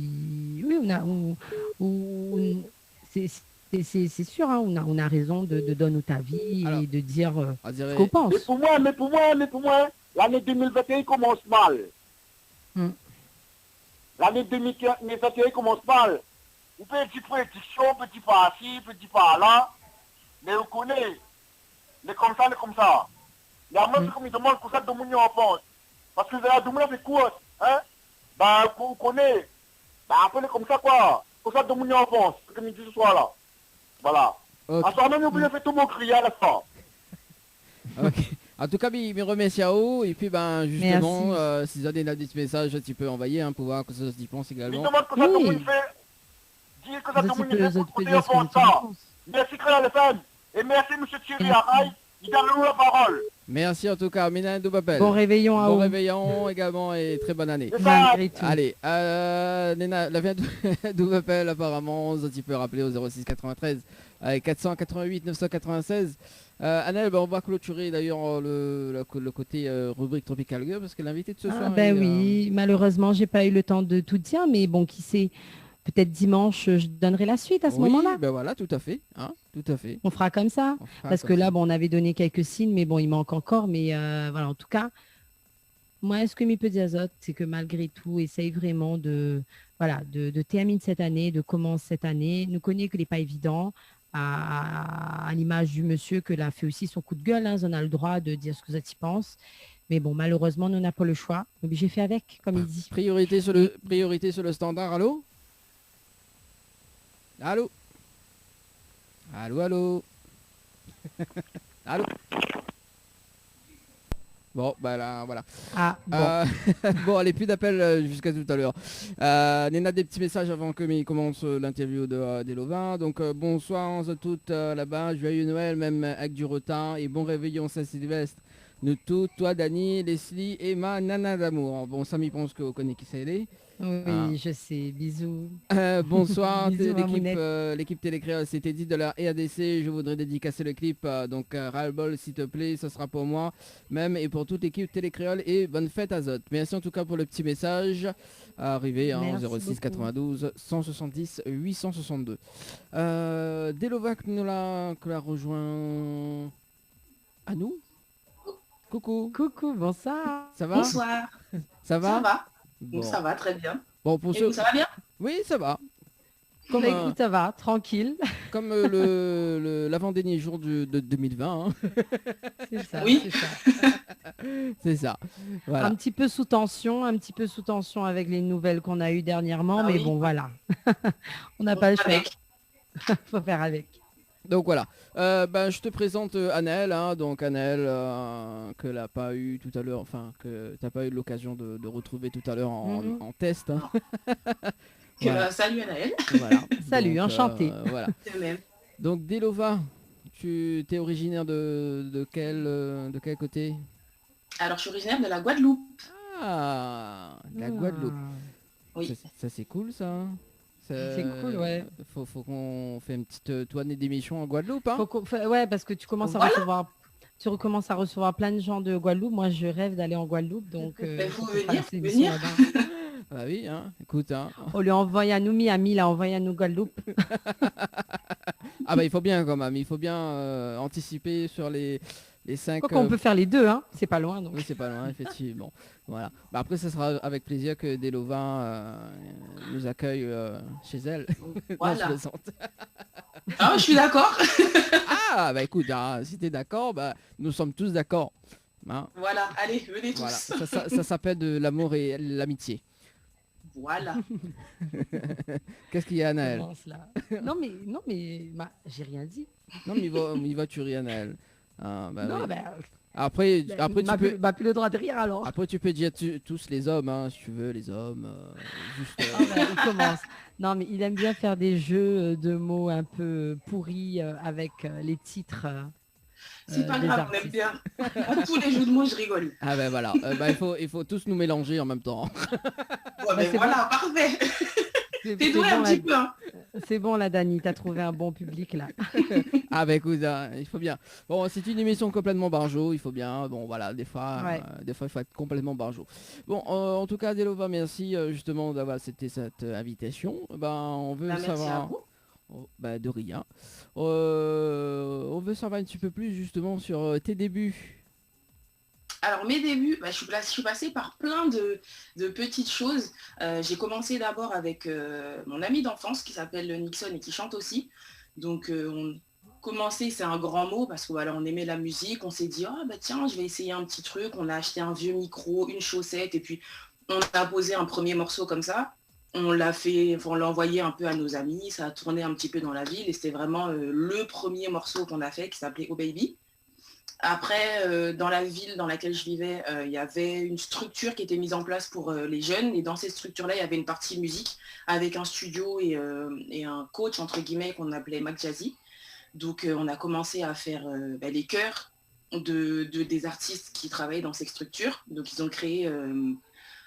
oui, c'est sûr, hein, on a raison de donner ta vie. Alors, et de dire ce qu'on pense. Mais pour moi, l'année 2021 commence mal. L'année 2021 commence mal. Vous pouvez petite prédiction, petit pas ci, petit pas là, mais vous connaissez, les comme ça. Il y a même ce qu'on me demande que ça de mon en pense. Parce que la domination c'est quoi, hein? Ben, vous connaissez, ben, appelez comme ça quoi, que ça de mon en pense, ce que je dis ce soir là. Voilà. Okay. À ce moment-là, vous fait tout mon crier à la fin. Ok. En tout cas, je remercie à vous. Et puis, ben, justement, si vous avez des petits messages, tu peux envoyer hein, pour voir que ça se pense également. Je demande que ça de mon fait. Dire que ça tout le monde fait pour ça. Merci Créole FM et merci M. Thierry Araï, il donne nous la parole. Merci en tout cas, Mina Doubapel. Bon réveillon à vous. Bon réveillon également et très bonne année. Allez, Nena, la vient Doubapel apparemment, tu peux rappeler au 06 93 488 996. Annelle, on va clôturer d'ailleurs le côté rubrique Tropical Girl parce que l'invité de ce soir. Ben oui, malheureusement, j'ai pas eu le temps de tout dire, mais bon, qui sait. Peut-être dimanche, je donnerai la suite à ce moment-là. Ben voilà, tout à fait. Hein, tout à fait. On fera comme ça. Parce que là, bon, on avait donné quelques signes, mais bon, il manque encore. Mais voilà, en tout cas, moi, ce que m'y peut dire, c'est que malgré tout, essaye vraiment de terminer cette année, de commencer cette année. Nous connaissons que ce n'est pas évident. À l'image du monsieur que l'a fait aussi son coup de gueule. Hein, on a le droit de dire ce que vous y pense. Mais bon, malheureusement, nous n'avons pas le choix. Mais j'ai fait avec, comme il dit. Priorité sur le standard, allô? Allô? Allô? Allô? Bon, bah là, voilà. Ah, bon. Bon, allez, plus d'appels jusqu'à tout à l'heure. Néna, des petits messages avant que il commence l'interview des Lovins. Donc, bonsoir à toutes là-bas. Joyeux Noël, même avec du retard. Et bon réveillon Saint-Sylvestre. Nous tous, toi, Dani, Leslie et ma nana d'amour. Bon, ça m'y pense que vous connaissez qui c'est. Oui, je sais. Bisous. Bonsoir, Bisous, l'équipe Télécréole. C'était dit de la RDC. Je voudrais dédicacer le clip. Donc, ras-le-bol, s'il te plaît. Ce sera pour moi même et pour toute l'équipe Télécréole. Et bonne fête à Zot. Merci en tout cas pour le petit message. Arrivé en 06 92 170 862. Delovac nous l'a rejoint à nous. Coucou. Coucou, bonsoir. Ça va? Bonsoir. Ça va? Ça va. Bon. Ça va très bien. Bon, pour Et vous, ça va bien? Oui, ça va. Comme écoute, ça va, tranquille. Comme l'avant-dernier jour de 2020. Hein. C'est ça. Oui. C'est ça. C'est ça. Voilà. Un petit peu sous tension avec les nouvelles qu'on a eues dernièrement, mais bon, voilà. On n'a pas le choix. Faut faire avec. Donc voilà, je te présente Anaël, hein, donc Anaël que l'a pas eu tout à l'heure, enfin que t'as pas eu l'occasion de retrouver tout à l'heure en test. Hein. Voilà. Salut Anaël. Voilà. Salut, donc, enchanté. Voilà. De même. Donc Delova, tu es originaire de quel côté? Alors je suis originaire de la Guadeloupe. Ah, la Guadeloupe. Oui. Ça c'est cool ça. C'est cool, ouais. Faut qu'on fait une petite tournée d'émission en Guadeloupe. Hein, ouais, parce que tu commences tu recommences à recevoir plein de gens de Guadeloupe. Moi, je rêve d'aller en Guadeloupe, donc. Il faut venir. Bah oui, hein, écoute. Hein. On lui envoie à nous Miami, là, envoie à nous Guadeloupe. Ah bah il faut bien quand même, il faut bien anticiper sur les les 5... Quoi qu'on peut faire les deux, hein. C'est pas loin. Donc. Oui, c'est pas loin, effectivement. Voilà. Bah, après, ce sera avec plaisir que Delovin nous accueille chez elle. Voilà. Non, je plaisante. Ah, je suis d'accord. Ah, bah écoute, si t'es d'accord, bah, nous sommes tous d'accord. Hein. Voilà, allez, venez tous. Voilà. Ça s'appelle de l'amour et l'amitié. Voilà. Qu'est-ce qu'il y a, Anaël? Non mais j'ai rien dit. Non, mais il va tuer Anaël. Ah, bah, non, oui. bah, Après tu peux... plus le droit de rire alors. Après, tu peux dire tous les hommes, hein, si tu veux, les hommes. Juste, Il commence. Non, mais il aime bien faire des jeux de mots un peu pourris avec les titres. C'est pas grave, on aime bien. À tous les jeux de mots, je rigole. Ah ben voilà, il faut tous nous mélanger en même temps. Ouais, mais voilà, bon. parfait. T'es doué un petit peu. Hein. C'est bon là, Dani, t'as trouvé un bon public là. Ah ben écoute, il faut bien. Bon, c'est une émission complètement barjo, il faut bien. Bon voilà, des fois il faut être complètement barjo. Bon, en tout cas, Delova, merci justement d'avoir accepté cette invitation. Ben, on veut savoir. Bah, de rien. On veut savoir un petit peu plus justement sur tes débuts. Alors mes débuts, je suis passée par plein de petites choses. J'ai commencé d'abord avec mon ami d'enfance qui s'appelle Nixon et qui chante aussi. Donc on commençait, c'est un grand mot parce que voilà, on aimait la musique. On s'est dit tiens, je vais essayer un petit truc. On a acheté un vieux micro, une chaussette et puis on a posé un premier morceau comme ça. On l'a envoyé un peu à nos amis, ça a tourné un petit peu dans la ville et c'était vraiment le premier morceau qu'on a fait qui s'appelait Oh Baby. Après, dans la ville dans laquelle je vivais, il y avait une structure qui était mise en place pour les jeunes et dans cette structure-là, il y avait une partie musique avec un studio et un coach, entre guillemets, qu'on appelait Mac Jazzy. Donc, on a commencé à faire les chœurs des artistes qui travaillaient dans cette structure. Donc, ils ont créé...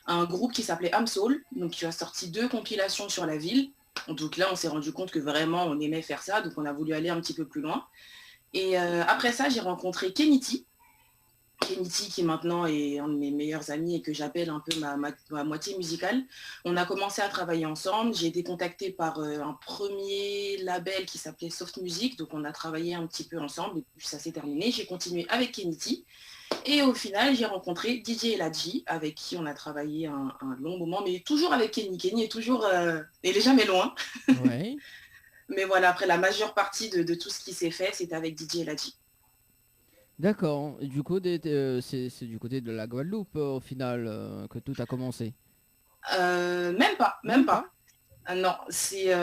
un groupe qui s'appelait Amsoul, donc qui a sorti 2 compilations sur la ville. Donc là, on s'est rendu compte que vraiment, on aimait faire ça, donc on a voulu aller un petit peu plus loin. Et après ça, j'ai rencontré Kenity. Kenity, qui maintenant est un de mes meilleurs amis et que j'appelle un peu ma moitié musicale. On a commencé à travailler ensemble. J'ai été contactée par un premier label qui s'appelait Soft Music, donc on a travaillé un petit peu ensemble, et puis ça s'est terminé. J'ai continué avec Kenity. Et au final, j'ai rencontré DJ Eladji, avec qui on a travaillé un long moment, mais toujours avec Kenny. Kenny est toujours... il est jamais loin. Ouais. Mais voilà, après la majeure partie de tout ce qui s'est fait, c'était avec DJ Eladji. D'accord. Du coup, c'est du côté de la Guadeloupe, au final, que tout a commencé. Même pas. Ah non, c'est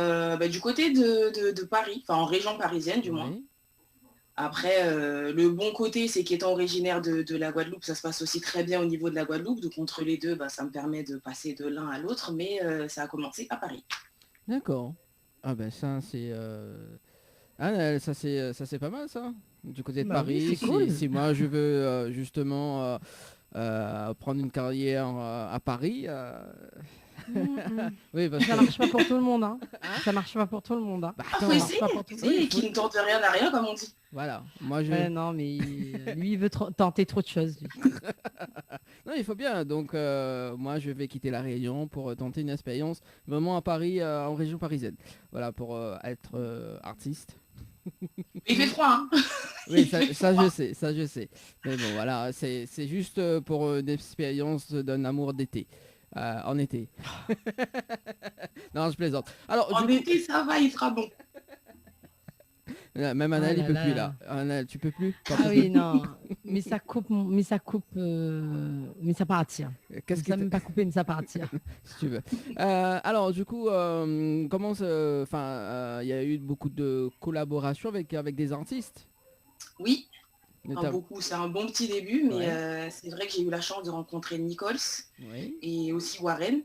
du côté de Paris, enfin en région parisienne du moins. Après, le bon côté, c'est qu'étant originaire de la Guadeloupe, ça se passe aussi très bien au niveau de la Guadeloupe. Donc entre les deux, ça me permet de passer de l'un à l'autre, mais ça a commencé à Paris. D'accord. Ah ben ça c'est... ça c'est pas mal ça. Du côté de Paris, oui, c'est cool. Si moi je veux justement prendre une carrière à Paris... Oui, ça marche pas pour tout le monde. Hein. Ça marche pas pour tout le monde. Hein. Faut essayer, qui ne tente rien à rien, comme on dit. Voilà. Moi, non, mais lui, il veut tenter trop de choses. Lui. Non, il faut bien. Donc, moi, je vais quitter la Réunion pour tenter une expérience vraiment à Paris, en région parisienne. Voilà, pour être artiste. Il fait froid, hein. Oui, ça je sais. Mais bon, voilà, c'est juste pour une expérience d'un amour d'été. En été. Non, je plaisante. Alors, en été, ça va, il sera bon. Même Anaël, il peut plus là. Anaël, tu peux plus? Oui, non. Mais ça coupe, mais ça partira. Qu'est-ce ça même pas coupé, mais ça partira. Si tu veux. Alors, du coup, comment il y a eu beaucoup de collaborations avec des artistes? Oui. Beaucoup, c'est un bon petit début, mais c'est vrai que j'ai eu la chance de rencontrer Nichols et aussi Warren.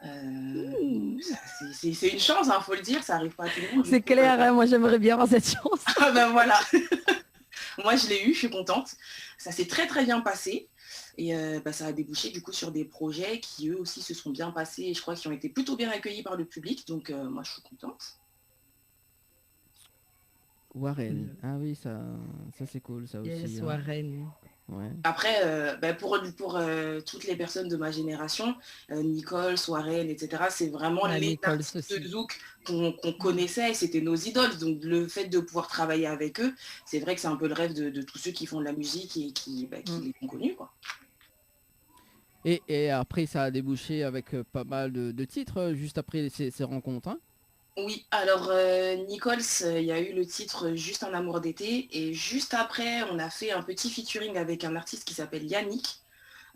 C'est une chance, faut le dire, ça arrive pas à tout le monde. C'est clair, hein, moi j'aimerais bien avoir cette chance. Ah ben voilà. Moi je l'ai eu, je suis contente. Ça s'est très très bien passé et ça a débouché du coup sur des projets qui eux aussi se sont bien passés et je crois qu'ils ont été plutôt bien accueillis par le public, donc moi je suis contente. Warren, ah oui, ça c'est cool, ça aussi. Yes, Warren. Ouais. Après, pour toutes les personnes de ma génération, Nicole, Warren, etc., c'est vraiment les artistes de Zouk qu'on connaissait, c'était nos idoles. Donc le fait de pouvoir travailler avec eux, c'est vrai que c'est un peu le rêve de tous ceux qui font de la musique et qui les ont connus, quoi. Et après, ça a débouché avec pas mal de titres, juste après ces rencontres. Hein. Oui, alors Nichols, il y a eu le titre Juste un amour d'été et juste après, on a fait un petit featuring avec un artiste qui s'appelle Yannick.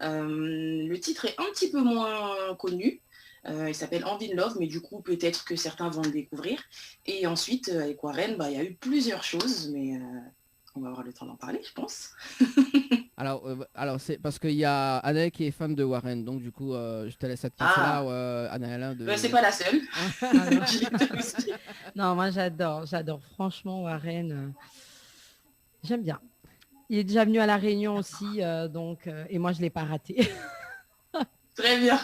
Le titre est un petit peu moins connu. Il s'appelle Envie de Love, mais du coup, peut-être que certains vont le découvrir. Et ensuite, avec Warren, il y a eu plusieurs choses, mais on va avoir le temps d'en parler, je pense. Alors c'est parce qu'il y a Anaël qui est fan de Warren, donc du coup je te laisse cette place-là, Anaël. C'est pas la seule. Non, moi j'adore franchement Warren. J'aime bien. Il est déjà venu à La Réunion aussi, donc et moi je l'ai pas raté. Très bien.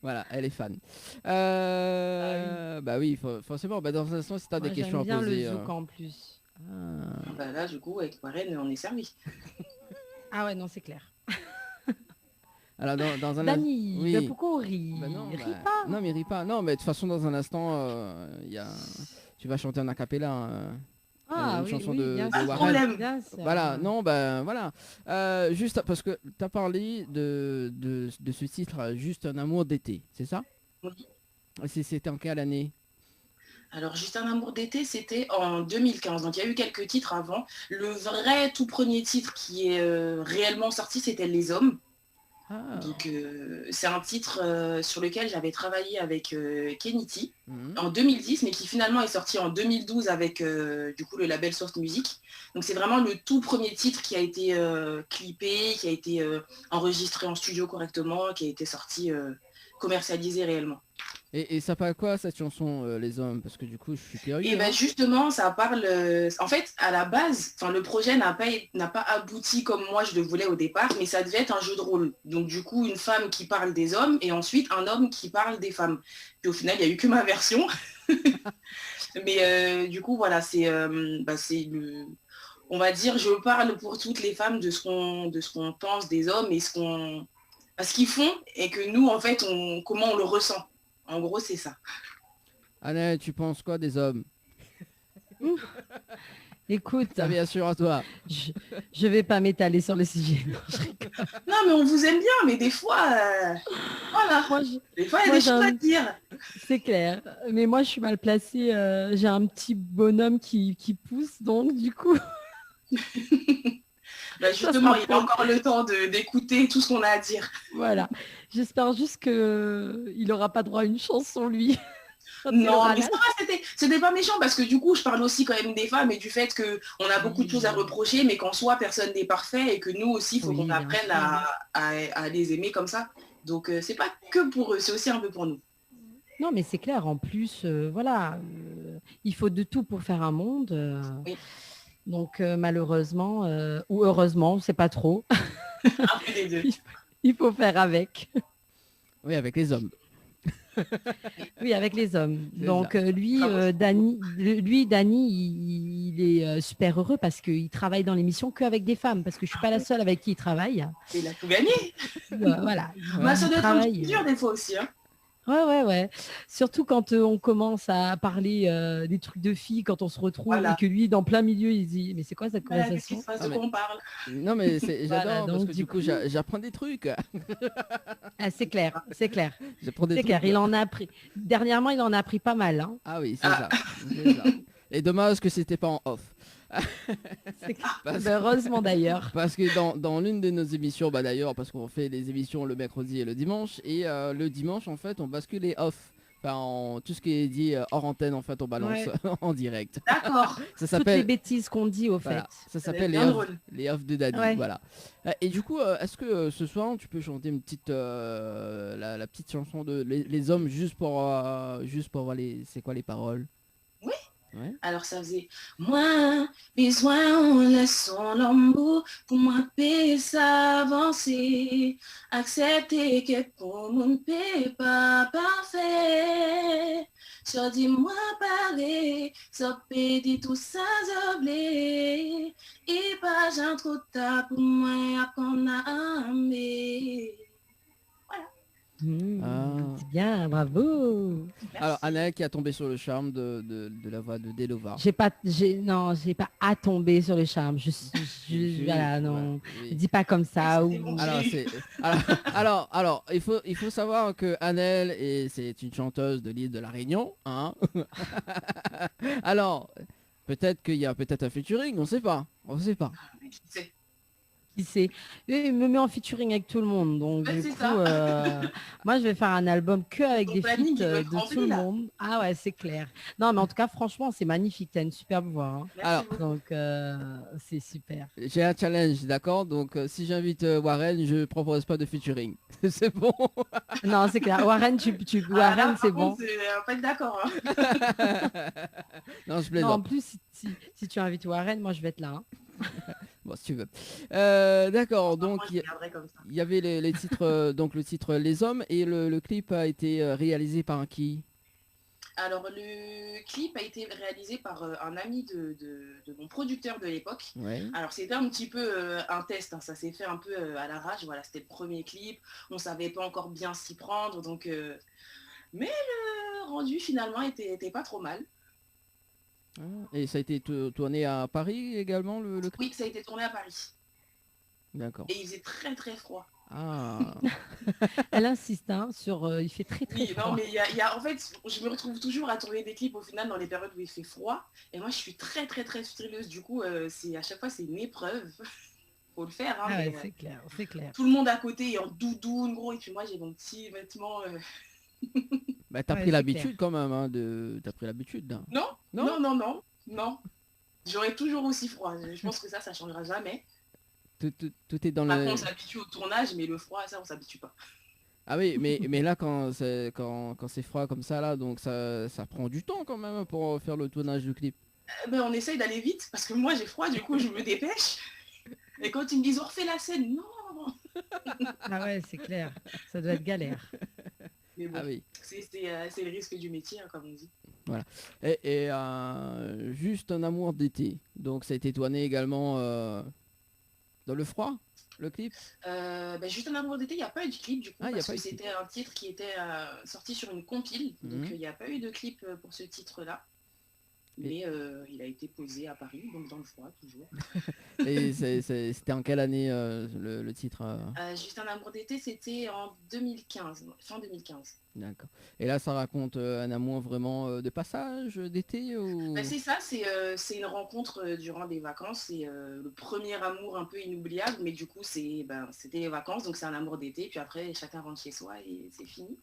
Voilà, elle est fan. Bah oui, forcément. Bah dans un instant, si tu as des questions à poser. J'aime bien le zouk en plus. Là, du coup, avec Warren, on est servi. Ah ouais, non, c'est clair. Alors, dans un Dani, oui. Pourquoi on rit? Non, rit pas. Non, mais rit pas. Non, mais de toute façon, dans un instant, tu vas chanter en acapella. Une chanson de Warren. Voilà, non, ben voilà. Juste parce que tu as parlé de ce titre, Juste un amour d'été, c'est ça? Oui. C'était en quelle année? Alors, Juste un amour d'été, c'était en 2015. Donc, il y a eu quelques titres avant. Le vrai tout premier titre qui est réellement sorti, c'était Les Hommes. Donc, c'est un titre sur lequel j'avais travaillé avec Kenity en 2010, mais qui finalement est sorti en 2012 avec du coup le label Soft Music. Donc, c'est vraiment le tout premier titre qui a été clippé, qui a été enregistré en studio correctement, qui a été sorti, commercialisé réellement. Et ça parle quoi cette chanson, Les Hommes? Parce que du coup, je suis curieux. Et ben justement, ça parle... en fait, à la base, le projet n'a pas abouti comme moi je le voulais au départ, mais ça devait être un jeu de rôle. Donc du coup, une femme qui parle des hommes et ensuite un homme qui parle des femmes. Puis au final, il n'y a eu que ma version. Mais du coup, voilà, c'est on va dire, je parle pour toutes les femmes de ce qu'on pense des hommes et ce qu'ils font et que nous, en fait, comment on le ressent. En gros, c'est ça. Anna, tu penses quoi des hommes? Écoute, bien sûr à toi. Je vais pas m'étaler sur le sujet. Non, mais on vous aime bien, mais des fois, voilà. Des fois, il y a des choses à dire. C'est clair. Mais moi, je suis mal placée. J'ai un petit bonhomme qui pousse, donc du coup. Bah justement, il a encore le temps d'écouter tout ce qu'on a à dire. Voilà. J'espère juste qu'il n'aura pas droit à une chanson, lui. Non, mais ça va, c'était pas méchant parce que du coup, je parle aussi quand même des femmes et du fait qu'on a beaucoup de choses à reprocher, mais qu'en soi, personne n'est parfait et que nous aussi, il faut qu'on apprenne à les aimer comme ça. Donc, c'est pas que pour eux, c'est aussi un peu pour nous. Non, mais c'est clair. En plus, voilà, il faut de tout pour faire un monde. Oui. Donc malheureusement, ou heureusement, on ne sait pas trop. Un peu des deux. Il faut faire avec. Oui, avec les hommes. Oui, avec les hommes. Donc Dani, il est super heureux parce qu'il travaille dans l'émission qu'avec des femmes, parce que je ne suis pas la seule avec qui il travaille. Il a tout gagné. Voilà. Ça doit être un peu dur des fois aussi. Hein. Ouais. Surtout quand on commence à parler des trucs de filles, quand on se retrouve et que lui, dans plein milieu, il dit mais c'est quoi cette conversation? De quoi on parle? Non mais j'adore parce que du coup j'apprends des trucs. Ah, c'est clair. C'est clair. Clair. Il en a appris. Dernièrement, il en a appris pas mal. Hein. Ah oui, c'est ça. Et dommage que c'était pas en off. Heureusement d'ailleurs. Parce que dans l'une de nos émissions, d'ailleurs, parce qu'on fait les émissions le mercredi et le dimanche, et le dimanche en fait on bascule les off. Enfin, tout ce qui est dit hors antenne en fait on balance en direct. D'accord. Ça s'appelle toutes les bêtises qu'on dit au fait. Ça s'appelle les off de Dani. Voilà. Et du coup, est-ce que ce soir tu peux chanter une petite la petite chanson de les hommes juste pour voir c'est quoi les paroles? Ouais. Alors ça faisait moins besoin on laisse son amour pour moi paix s'avancer accepter que pour mon paix pas parfait so dis-moi parler so pédi tout ça zoblé j'ai trop tard pour moi qu'on a aimé. C'est bien, bravo. Alors, Anaël qui a tombé sur le charme de la voix de Delova. J'ai pas à tomber sur le charme. Voilà, non. Oui. Dis pas comme ça. Alors, il faut savoir que Anaël c'est une chanteuse de l'île de la Réunion, hein. Alors, peut-être qu'il y a peut-être un featuring, on sait pas. Qui sait. Il me met en featuring avec tout le monde, donc du coup, moi je vais faire un album que avec des feats de tout le monde. Ah ouais, c'est clair. Non, mais en tout cas, franchement, c'est magnifique. T'as une superbe voix. Hein. Alors, donc c'est super. J'ai un challenge, d'accord. Donc, si j'invite Warren, je propose pas de featuring. C'est bon. Non, c'est clair. Warren, Warren, c'est bon. On pas être d'accord. Hein. Non, je plaisante. Non, en plus, si tu invites Warren, moi je vais être là. Hein. Bon, si tu veux. D'accord, donc il y avait les titres, donc le titre Les Hommes, et le clip a été réalisé par qui? Alors le clip a été réalisé par un ami de mon producteur de l'époque. Ouais. Alors c'était un petit peu un test, hein. Ça s'est fait un peu à l'arrache. Voilà, c'était le premier clip, on savait pas encore bien s'y prendre, donc mais le rendu finalement était pas trop mal. Et ça a été tourné à Paris également, le clip? Oui, ça a été tourné à Paris. D'accord. Et il faisait très très froid. Ah. Elle insiste hein, sur il fait très froid. Non, mais en fait, je me retrouve toujours à tourner des clips au final dans les périodes où il fait froid. Et moi, je suis très très très frileuse. Du coup, à chaque fois, c'est une épreuve. Faut le faire. Hein, ouais, c'est clair, c'est clair. Tout le monde à côté est en doudoune, gros. Et puis moi, j'ai mon petit vêtement... Bah, t'as pris l'habitude quand même, hein, t'as pris l'habitude. Hein. Non. J'aurai toujours aussi froid. Je pense que ça changera jamais. Tout est dans Après, on s'habitue au tournage, mais le froid, ça, on s'habitue pas. Ah oui, mais là, quand c'est froid comme ça, là, donc ça prend du temps quand même pour faire le tournage du clip. On essaye d'aller vite, parce que moi, j'ai froid, du coup, je me dépêche. Et quand ils me disent, on refait la scène, non. Ah ouais, c'est clair. Ça doit être galère. Mais bon, ah oui. c'est le risque du métier, hein, comme on dit. Voilà. Et juste un amour d'été. Donc ça a été tourné également dans le froid, le clip. Juste un amour d'été, il n'y a pas eu de clip du coup, parce que c'était un titre qui était sorti sur une compile. Donc il n'y a pas eu de clip pour ce titre-là. Mais il a été posé à Paris, donc dans le froid toujours. Et c'était en quelle année le titre Juste un amour d'été, c'était en 2015, fin 2015. D'accord. Et là, ça raconte un amour vraiment de passage d'été ou... C'est ça, c'est une rencontre durant des vacances. C'est le premier amour un peu inoubliable, mais du coup, c'était les vacances, donc c'est un amour d'été. Puis après, chacun rentre chez soi et c'est fini.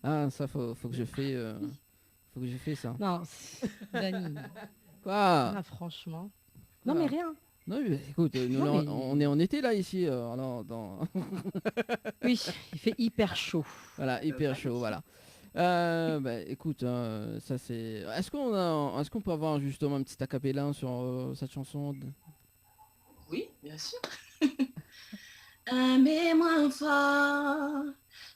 Ah, ça, faut que je fais... Faut que je fais ça. Non, Dani. Quoi? Ah, franchement. Non, mais rien. Non, mais écoute, on est en été là ici. Alors, Oui, il fait hyper chaud. Voilà, hyper chaud, voilà. Écoute, ça c'est... Est-ce qu'on peut avoir justement un petit acapella sur cette chanson Oui, bien sûr. Aimez-moi fort,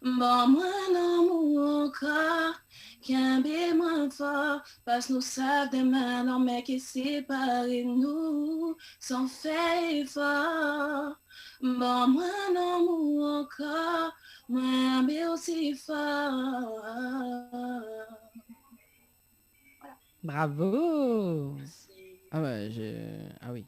bon moi l'amour encore, qu'aimez-moi fort, parce que nous savons demain, non mais qui séparer nous, sans faire effort. Bon moi l'amour encore, moi mais aussi fort. Voilà. Bravo. Merci. Ah ouais, ah oui.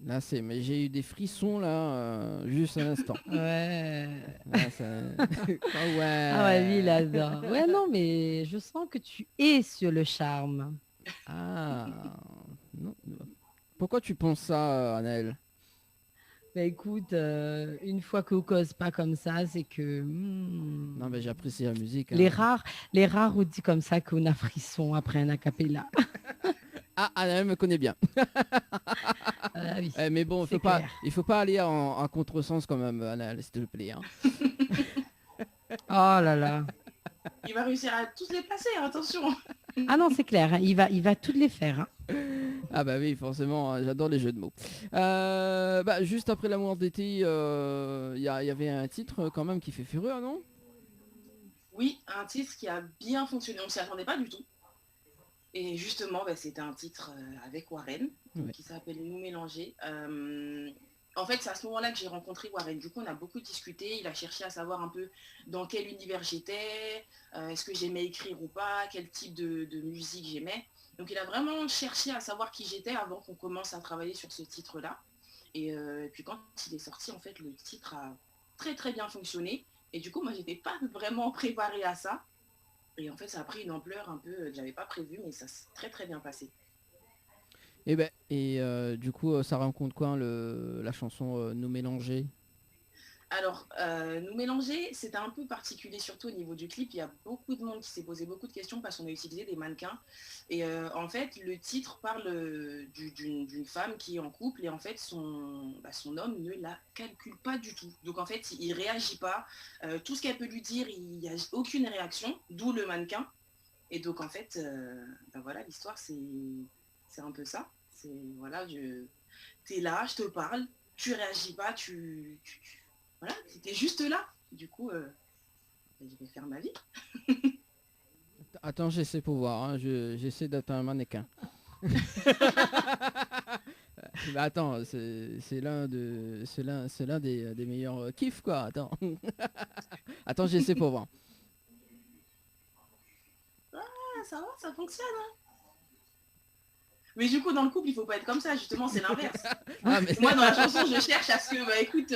Là, mais j'ai eu des frissons là, juste à l'instant. Ouais. Là, ça... oh, ouais. Ah ouais, lui, il adore. Ouais, non, mais je sens que tu es sur le charme. Ah. Non. Pourquoi tu penses ça, Anaël? Bah écoute, une fois qu'on cause pas comme ça, c'est que... Non, mais j'apprécie la musique. Les rares on dit comme ça qu'on a frisson après un acapella. Ah, Anaël me connaît bien. Oui, mais bon, il faut pas aller en contresens quand même, Anaël, s'il te plaît. Hein. Oh là là. Il va réussir à tous les placer, attention. Ah non, c'est clair, hein, il va toutes les faire. Hein. Ah bah oui, forcément, j'adore les jeux de mots. Juste après l'amour d'été, il y avait un titre quand même qui fait fureur, non? Oui, un titre qui a bien fonctionné, on s'y attendait pas du tout. Et justement, c'était un titre avec Warren, qui s'appelle Nous mélanger. En fait, c'est à ce moment-là que j'ai rencontré Warren. Du coup, on a beaucoup discuté. Il a cherché à savoir un peu dans quel univers j'étais, est-ce que j'aimais écrire ou pas, quel type de musique j'aimais. Donc, il a vraiment cherché à savoir qui j'étais avant qu'on commence à travailler sur ce titre-là. Et puis, quand il est sorti, en fait, le titre a très, très bien fonctionné. Et du coup, moi, j'étais pas vraiment préparée à ça. Et en fait, ça a pris une ampleur un peu que j'avais pas prévue, mais ça s'est très, très bien passé. Et du coup, ça raconte quoi la chanson Nous mélanger? Alors, Nous mélanger, c'était un peu particulier, surtout au niveau du clip. Il y a beaucoup de monde qui s'est posé beaucoup de questions parce qu'on a utilisé des mannequins. Et en fait, le titre parle d'une femme qui est en couple et en fait, son homme ne la calcule pas du tout. Donc en fait, il réagit pas. Tout ce qu'elle peut lui dire, il n'y a aucune réaction, d'où le mannequin. Et donc en fait, voilà, l'histoire, c'est un peu ça. C'est, voilà, t'es là, je te parle, tu réagis pas, voilà, c'était juste là. Du coup, je vais faire ma vie. Attends, j'essaie pour voir, hein. J'essaie d'être un mannequin. Attends, c'est l'un des meilleurs kiffs, quoi. Attends. Attends, j'essaie pour voir. Ah, ça va, ça fonctionne, hein. Mais du coup, dans le couple, il faut pas être comme ça, justement, c'est l'inverse. Moi, dans la chanson, je cherche à ce que, écoute,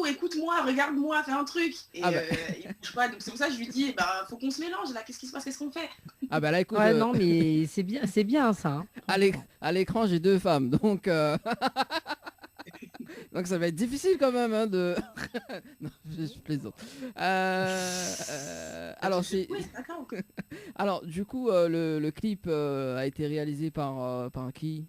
écoute-moi, regarde-moi, fais un truc. Et il bouge pas, donc c'est pour ça que je lui dis, faut qu'on se mélange, là, qu'est-ce qui se passe, qu'est-ce qu'on fait? Ah bah là, écoute... non, mais c'est bien ça. Hein. À l'écran, j'ai 2 femmes, donc... Donc ça va être difficile quand même hein, de... non, je plaisante. Alors du coup le clip a été réalisé par qui?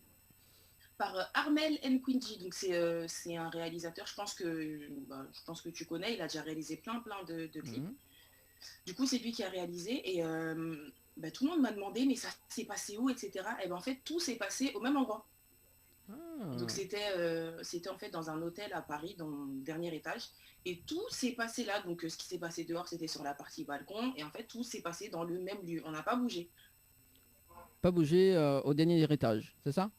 Par Armel Nkwinji. Donc c'est un réalisateur, je pense que tu connais, il a déjà réalisé plein de clips. Du coup c'est lui qui a réalisé et tout le monde m'a demandé mais ça s'est passé où, etc. Et en fait tout s'est passé au même endroit. Donc c'était en fait dans un hôtel à Paris, dans le dernier étage, et tout s'est passé là. Donc ce qui s'est passé dehors, c'était sur la partie balcon, et en fait tout s'est passé dans le même lieu. On n'a pas bougé. Pas bougé au dernier étage, c'est ça?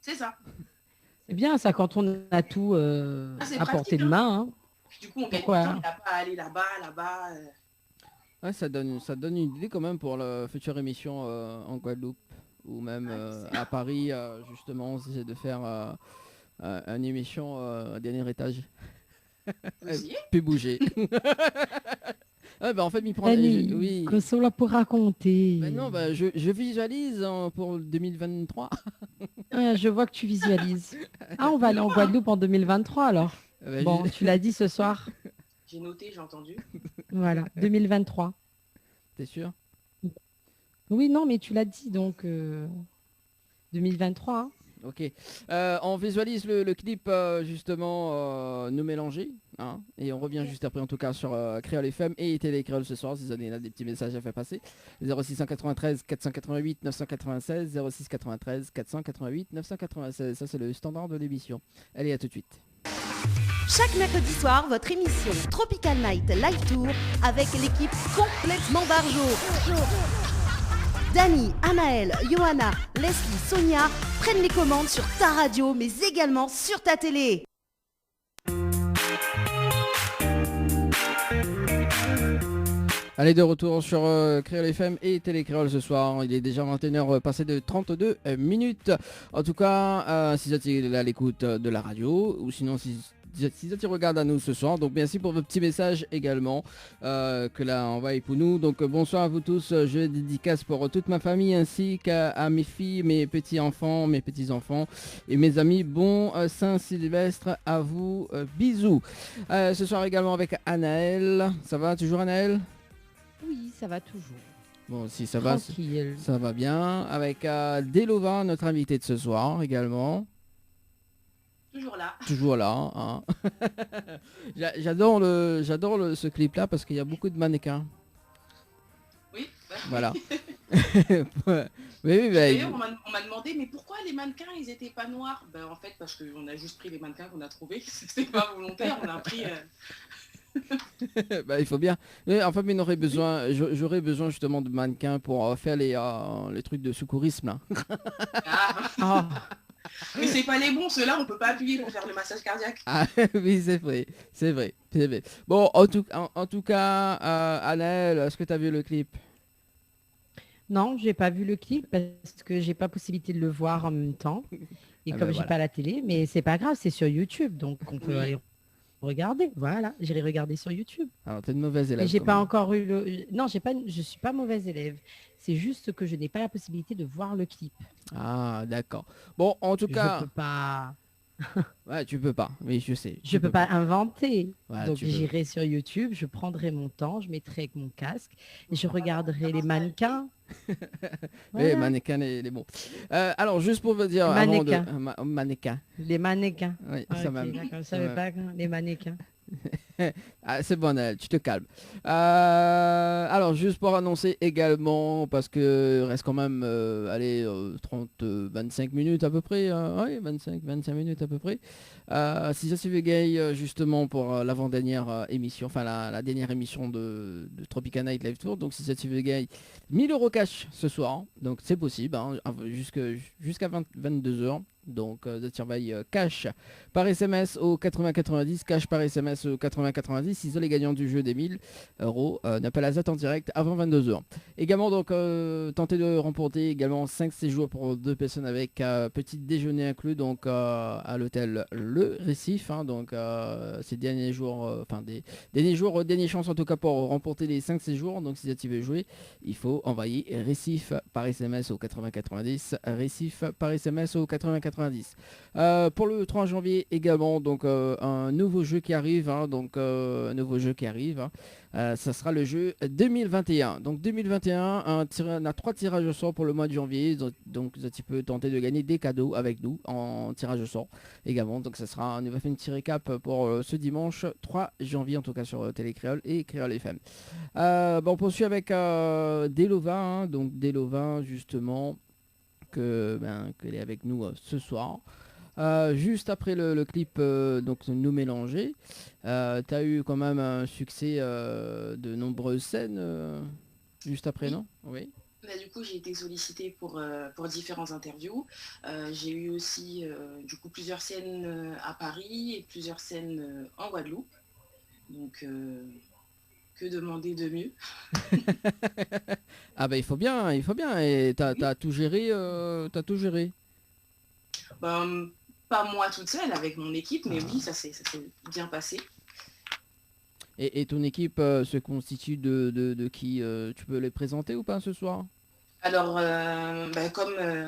C'est ça. C'est bien ça quand on a tout à portée de main. Hein. Puis, du coup on gagne du temps, il n'a pas à aller là-bas. Ouais, ça donne une idée quand même pour la future émission en Guadeloupe. Ou même à Paris, justement, c'est de faire une émission à dernier étage. Puis bouger. En fait, m'y prendre... Oui. Que cela pour raconter. Non, je visualise pour 2023. Je vois que tu visualises. Ah, on va aller en Guadeloupe en 2023 alors. Bon, tu l'as dit ce soir. J'ai noté, j'ai entendu. Voilà, 2023. T'es sûr? Oui, non, mais tu l'as dit, donc 2023. Hein. Ok. On visualise le clip, justement, Nous mélanger. Hein, et on revient juste après, en tout cas, sur Créole FM et Télé Créole ce soir. Si vous avez là des petits messages à faire passer. 0693 488 996, 06 93 488 996. Ça, c'est le standard de l'émission. Allez, à tout de suite. Chaque mercredi soir, votre émission Tropical Night Live Tour avec l'équipe complètement Barjo. Dani, Anaël, Johanna, Leslie, Sonia prennent les commandes sur ta radio, mais également sur ta télé. Allez, de retour sur Créole FM et Télé Créole ce soir. Il est déjà 21h passé de 32 minutes. En tout cas, si vous êtes à l'écoute de la radio, ou sinon si tu regardes à nous ce soir, donc merci pour vos petits messages également que là on va pour nous. Donc bonsoir à vous tous, je dédicace pour toute ma famille ainsi qu'à mes filles, mes petits-enfants, mes petits-enfants et mes amis. Bon Saint-Sylvestre à vous, bisous. Ce soir également avec Anaël. Ça va toujours Anaël? Oui, ça va toujours. Bon, si ça tranquille. Ça va bien. Avec Delova, notre invité de ce soir également. Toujours là. Hein. J'adore ce clip-là parce qu'il y a beaucoup de mannequins. Oui. Voilà. D'ailleurs, on m'a demandé, mais pourquoi les mannequins, ils étaient pas noirs? En fait, parce qu'on a juste pris les mannequins qu'on a trouvés. C'était pas volontaire, on a pris... Bah, il faut bien. Mais, enfin, mais j'aurais besoin justement de mannequins pour faire les trucs de secourisme là. Ah. Mais c'est pas les bons, ceux-là on peut pas appuyer pour faire le massage cardiaque. Ah oui, c'est vrai. Bon, en tout cas, Anaël, est-ce que tu as vu le clip? Non, j'ai pas vu le clip parce que j'ai pas possibilité de le voir en même temps. Et Ah comme ben j'ai voilà. pas la télé, mais c'est pas grave, c'est sur YouTube, donc on peut aller regarder. Voilà, j'irai regarder sur YouTube. Alors, t'es une mauvaise Mais élève. j'ai quand pas même. encore eu le. Non, je suis pas mauvaise élève. C'est juste que je n'ai pas la possibilité de voir le clip. Ah, d'accord. Bon, en tout Je cas, peux pas. ouais, tu peux pas. Oui, je sais. Je Tu peux peux pas inventer. Ouais, Donc tu peux. j'irai sur YouTube, je prendrai mon temps, je mettrai avec mon casque et je regarderai les mannequins. Oui, Voilà. mannequin, les bons. Alors, juste pour vous dire, Mannequin. mannequin. Les mannequins. Oui, Ah, ça ok, même. d'accord. Je ça savais même. pas les mannequins. Ah, c'est bon, Naël, tu te calmes. Alors, juste pour annoncer également, parce que reste quand même, allez, 30, 25 minutes à peu près. Oui, 25 minutes à peu près. Si ça suivait gay, justement, pour l'avant-dernière émission, enfin la dernière émission de Tropica Night Live Tour. Donc, si ça suivait gay, 1000 euros cash ce soir. Hein. Donc, c'est possible, hein, jusqu'à 22h. Donc, de surveille cash par SMS au 8090, cash par SMS au 8090. Ils sont les gagnants du jeu des 1000 euros. N'appelle à ZAT en direct avant 22h. Également, donc, tentez de remporter également 5 séjours pour 2 personnes avec petit déjeuner inclus, donc à l'hôtel Le Récif. Hein, donc, ces derniers jours, dernière chance en tout cas pour remporter les 5 séjours. Donc, si tu veux jouer, il faut envoyer Récif par SMS au 8090. Récif par SMS au 8090. Pour le 3 janvier également, donc un nouveau jeu qui arrive, hein, ça sera le jeu 2021. Donc 2021, on a 3 tirages au sort pour le mois de janvier, donc tu peux tenter de gagner des cadeaux avec nous en tirage au sort également. Donc ça sera, on va faire une petit récap pour ce dimanche 3 janvier en tout cas sur Télé Créole et Créole FM. On poursuit avec Delova, hein, donc Delova justement qu'elle est avec nous ce soir. Juste après le clip donc Nous Mélanger, tu as eu quand même un succès de nombreuses scènes juste après, Oui. non? Oui. Bah, du coup, j'ai été sollicitée pour différentes interviews. J'ai eu aussi du coup plusieurs scènes à Paris et plusieurs scènes en Guadeloupe. Donc, que demander de mieux? Ah bah il faut bien. Et t'as tout géré, Bah, pas moi toute seule, avec mon équipe, mais oui, ça s'est bien passé. Et ton équipe se constitue de qui tu peux les présenter ou pas ce soir? Alors,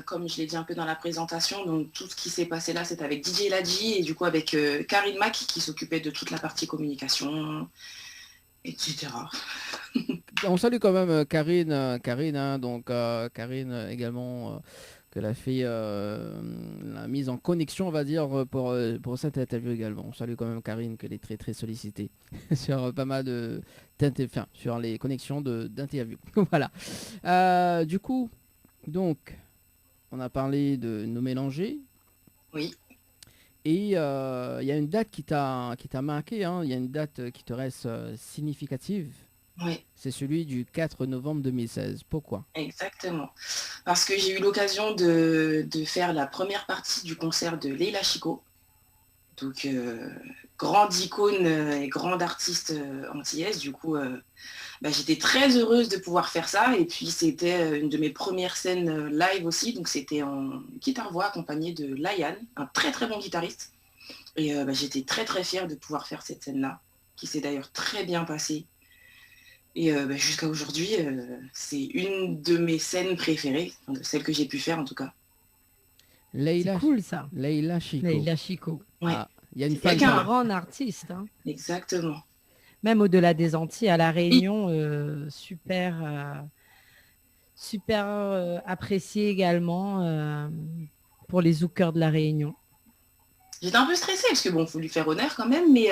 comme je l'ai dit un peu dans la présentation, donc tout ce qui s'est passé là, c'est avec DJ Ladji et du coup avec Karine Mack qui s'occupait de toute la partie communication, etc. On salue quand même Karine, hein, donc Karine également qu'elle a fait la mise en connexion, on va dire, pour cette interview également. On salue quand même Karine, qu'elle est très très sollicitée sur pas mal sur les connexions d'interview. Voilà. Du coup, donc, on a parlé de Nous Mélanger. Oui. Et il y a une date qui t'a marqué, hein, il y a une date qui te reste significative. Oui. C'est celui du 4 novembre 2016. Pourquoi? Exactement. Parce que j'ai eu l'occasion de faire la première partie du concert de Leila Chico. Donc, grande icône et grande artiste antillaise. Du coup, j'étais très heureuse de pouvoir faire ça. Et puis, c'était une de mes premières scènes live aussi. Donc, c'était en guitare-voix accompagnée de Layan, un très très bon guitariste. Et j'étais très très fière de pouvoir faire cette scène-là, qui s'est d'ailleurs très bien passée. Et jusqu'à aujourd'hui, c'est une de mes scènes préférées, de celles que j'ai pu faire en tout cas. C'est cool ça. Leila Chico. Leila Chico. Ouais. Ah, il y a une C'est fan. un grand artiste. Hein. Exactement. Même au-delà des Antilles, à La Réunion, super apprécié également pour les zoukers de La Réunion. J'étais un peu stressée parce que bon, faut lui faire honneur quand même, mais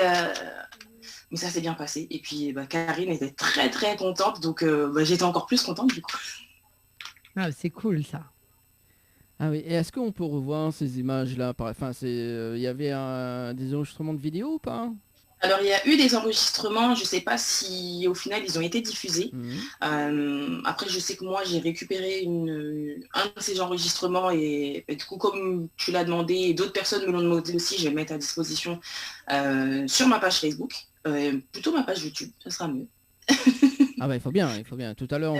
ça s'est bien passé. Et puis Karine était très très contente, donc j'étais encore plus contente du coup. Ah, c'est cool ça. Ah oui, et est-ce qu'on peut revoir ces images-là? Enfin, il y avait des enregistrements de vidéo ou pas? Alors, il y a eu des enregistrements, je ne sais pas si au final ils ont été diffusés. Après, je sais que moi, j'ai récupéré un de ces enregistrements et du coup, comme tu l'as demandé et d'autres personnes me l'ont demandé aussi, je vais le mettre à disposition sur ma page Facebook, plutôt ma page YouTube, ça sera mieux. Ah bah il faut bien. Tout à l'heure,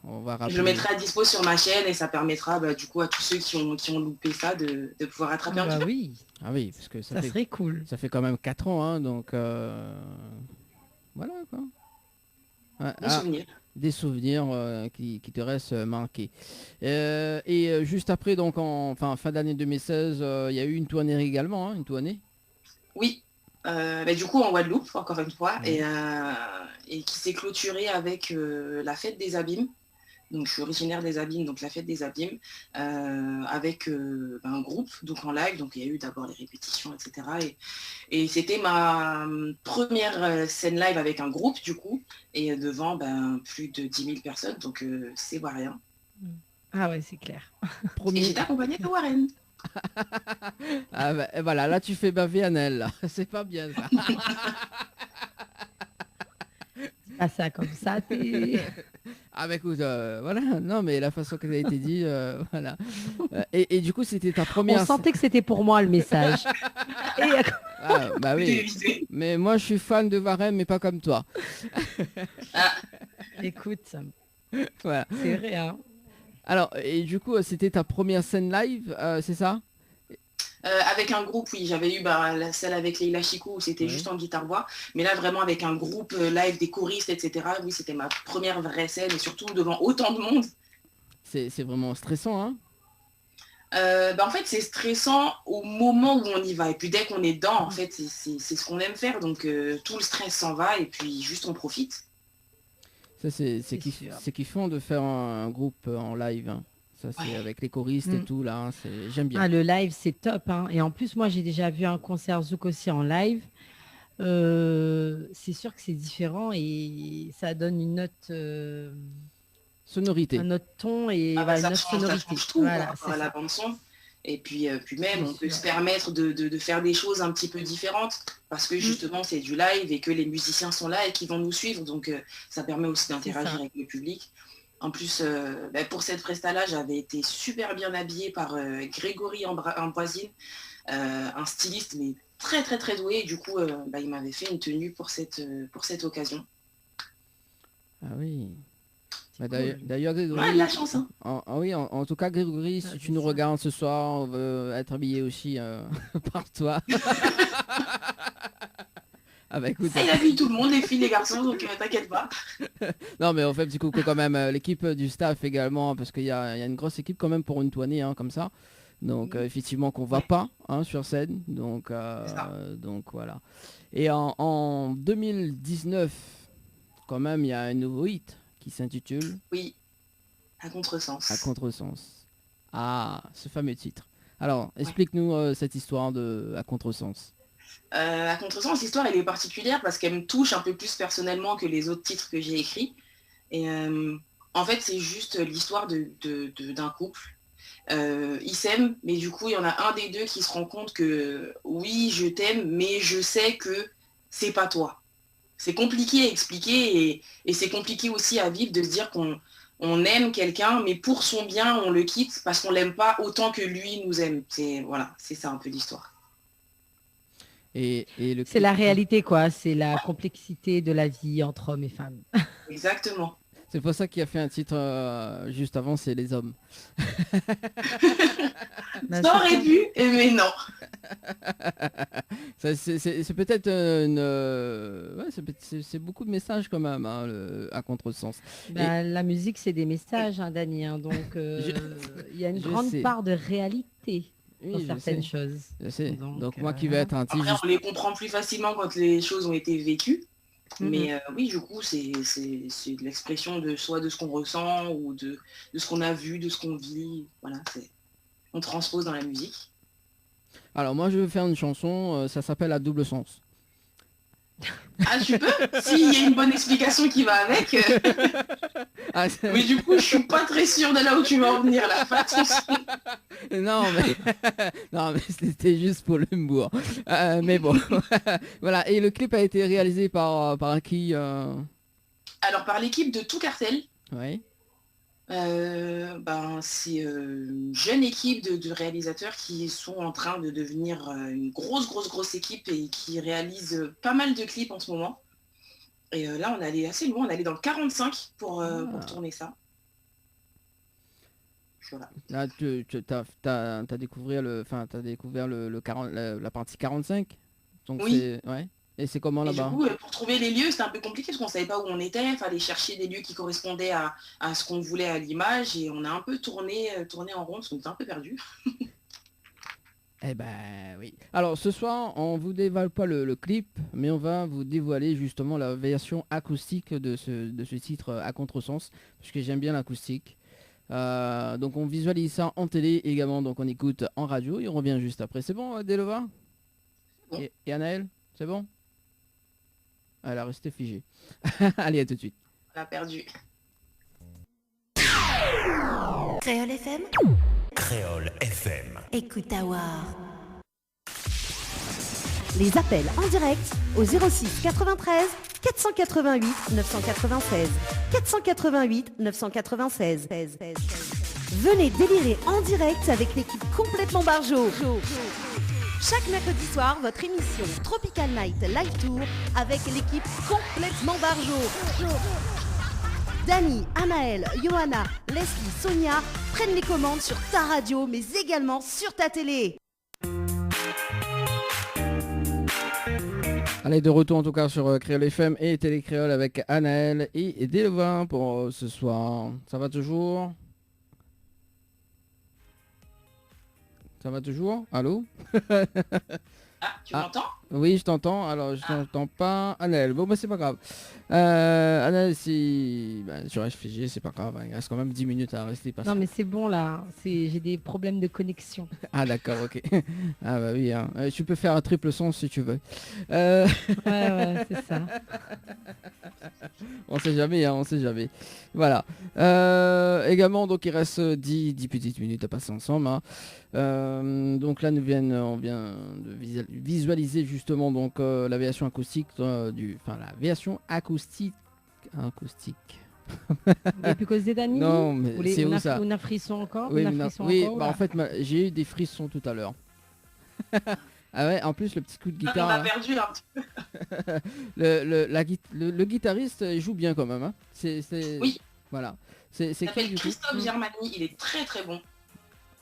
on va rappeler. Je le mettrai à dispo sur ma chaîne et ça permettra du coup à tous ceux qui ont loupé ça de pouvoir rattraper un petit peu. Oui. Ah oui, parce que Ça serait cool. Ça fait quand même 4 ans, hein, donc voilà quoi. Souvenirs. Des souvenirs qui te restent marqués. Et juste après, donc fin d'année 2016, il y a eu une tournée également, une tournée. Oui. Du coup en Guadeloupe, encore une fois, et qui s'est clôturée avec la fête des Abîmes. Donc je suis originaire des Abîmes, donc la fête des Abîmes, avec un groupe, donc en live. Donc il y a eu d'abord les répétitions, etc. Et c'était ma première scène live avec un groupe, du coup, et devant plus de 10 000 personnes, donc c'est pas rien. Ah ouais, c'est clair. Et j'étais accompagnée de Warren. Ah bah, voilà, là tu fais baver Annelle, là. C'est pas bien ça. Ah ça comme ça, t'es... Ah bah écoute, voilà, non mais la façon que ça a été dit, voilà. Et du coup c'était ta première... On sentait que c'était pour moi le message. Ah, bah oui, mais moi je suis fan de Varenne, mais pas comme toi. Écoute, voilà. C'est vrai, hein. Alors, et du coup, c'était ta première scène live, c'est ça? Avec un groupe, oui, j'avais eu celle avec Leila Chikou où c'était juste en guitare-voix, mais là vraiment avec un groupe live, des choristes, etc. Oui, c'était ma première vraie scène et surtout devant autant de monde. C'est vraiment stressant, hein? En fait, c'est stressant au moment où on y va et puis dès qu'on est dedans, en fait, c'est ce qu'on aime faire, donc tout le stress s'en va et puis juste on profite. Ça, c'est kiffant de faire un groupe en live, hein. Ça, c'est avec les choristes et tout, là, hein, j'aime bien. Ah, le live, c'est top, hein. Et en plus, moi, j'ai déjà vu un concert Zouk aussi en live. C'est sûr que c'est différent et ça donne une autre... sonorité. Un autre ton et une autre sonorité. Voilà, à la bande-son. Et puis même, on peut se permettre de faire des choses un petit peu différentes parce que justement, c'est du live et que les musiciens sont là et qui vont nous suivre. Donc, ça permet aussi d'interagir avec le public. En plus, pour cette presta-là, j'avais été super bien habillée par Grégory Ambroisine, un styliste, mais très, très, très doué. Et du coup, il m'avait fait une tenue pour cette occasion. Ah oui. D'ailleurs, Grégory, de la chance, hein. Oui, en tout cas, Grégory, si tu nous regardes ce soir, on veut être habillé aussi par toi. Ah bah écoute, il a vu tout le monde, les filles, les garçons, donc t'inquiète pas. Non mais on fait un petit coucou quand même l'équipe du staff également, parce qu'il y a une grosse équipe quand même pour une tournée, hein, comme ça. Donc effectivement qu'on voit pas, hein, sur scène. Donc voilà. Et en 2019, quand même, il y a un nouveau hit qui s'intitule... Oui, à contresens. À contresens. Ah, ce fameux titre. Alors, explique-nous cette histoire à contresens. À contresens, l'histoire elle est particulière parce qu'elle me touche un peu plus personnellement que les autres titres que j'ai écrits. Et en fait, c'est juste l'histoire d'un couple. Ils s'aiment, mais du coup, il y en a un des deux qui se rend compte que oui, je t'aime, mais je sais que c'est pas toi. C'est compliqué à expliquer et c'est compliqué aussi à vivre de se dire qu'on aime quelqu'un, mais pour son bien, on le quitte parce qu'on l'aime pas autant que lui nous aime. C'est ça un peu l'histoire. C'est la réalité, quoi. C'est la complexité de la vie entre hommes et femmes. Exactement. C'est pour ça qu'il a fait un titre juste avant, c'est Les Hommes. Ça aurait pu, mais non. C'est peut-être c'est beaucoup de messages quand même, hein, à contresens. La musique, c'est des messages, hein, Dany. Hein, donc, il y a une grande part de réalité. Dans certaines choses. Je sais. Donc moi qui vais être un titre... Après, on les comprend plus facilement quand les choses ont été vécues. Mais oui, du coup, c'est de l'expression de soit de ce qu'on ressent ou de ce qu'on a vu, de ce qu'on vit. Voilà, on transpose dans la musique. Alors moi, je vais faire une chanson, ça s'appelle À double sens. Ah, tu peux? S'il y a une bonne explication qui va avec. Ah, Mais du coup, je suis pas très sûre de là où tu vas en venir là. Pas de souci. non, mais... non, mais c'était juste pour l'humour. Mais bon, voilà. Et le clip a été réalisé par qui Alors, par l'équipe de Tout Cartel. Ouais. C'est une jeune équipe de réalisateurs qui sont en train de devenir une grosse équipe et qui réalisent pas mal de clips en ce moment. Et là, on est allé assez loin, on est allé dans le 45 pour tourner ça. Voilà. Là, t'as découvert la partie 45. Donc oui. Ouais. Et c'est comment là-bas? Du coup, pour trouver les lieux, c'était un peu compliqué parce qu'on savait pas où on était. Il fallait chercher des lieux qui correspondaient à ce qu'on voulait à l'image. Et on a un peu tourné en rond parce qu'on était un peu perdus. Eh ben oui. Alors ce soir, on vous dévoile pas le clip, mais on va vous dévoiler justement la version acoustique de ce titre à contresens, parce que j'aime bien l'acoustique. Donc on visualise ça en télé également, donc on écoute en radio et on revient juste après. C'est bon, Delova? Bon. Et Anaël, c'est bon? Elle a resté figée. Allez, à tout de suite. On a perdu. Créole FM. Créole FM. Écoute Awar. Les appels en direct au 06 93 488 996. 488 996. Venez délirer en direct avec l'équipe complètement Barjo. Chaque mercredi soir, votre émission Tropical Night Live Tour avec l'équipe complètement Barjo. Dani, Anaël, Johanna, Leslie, Sonia prennent les commandes sur ta radio, mais également sur ta télé. Allez, de retour en tout cas sur Créole FM et Télé Créole avec Anaël et Delva pour ce soir. Ça va toujours? Ça va toujours? Allô? Ah, tu m'entends? Oui, je t'entends. Alors, je t'entends pas. Anaël, bon, bah, c'est pas grave. Anaël, si... tu restes figé, c'est pas grave. Il reste quand même 10 minutes à rester. Non, mais c'est bon, là. J'ai des problèmes de connexion. Ah, d'accord, ok. Ah, bah oui. Hein. Tu peux faire un triple son si tu veux. Ouais, c'est ça. On sait jamais, hein, on sait jamais. Voilà. Également, donc, il reste 10 petites minutes à passer ensemble. Hein. Donc là, on vient de visualiser justement donc la version acoustique la version acoustique. Et puis cause des Dani? Non, mais c'est où ça? On a frisson encore? Oui, encore, en fait, j'ai eu des frissons tout à l'heure. Ah ouais, en plus le petit coup de guitare. On a perdu un petit peu. le guitariste il joue bien quand même. Hein. Oui. Voilà. C'est qui du coup? Christophe Germani, il est très très bon.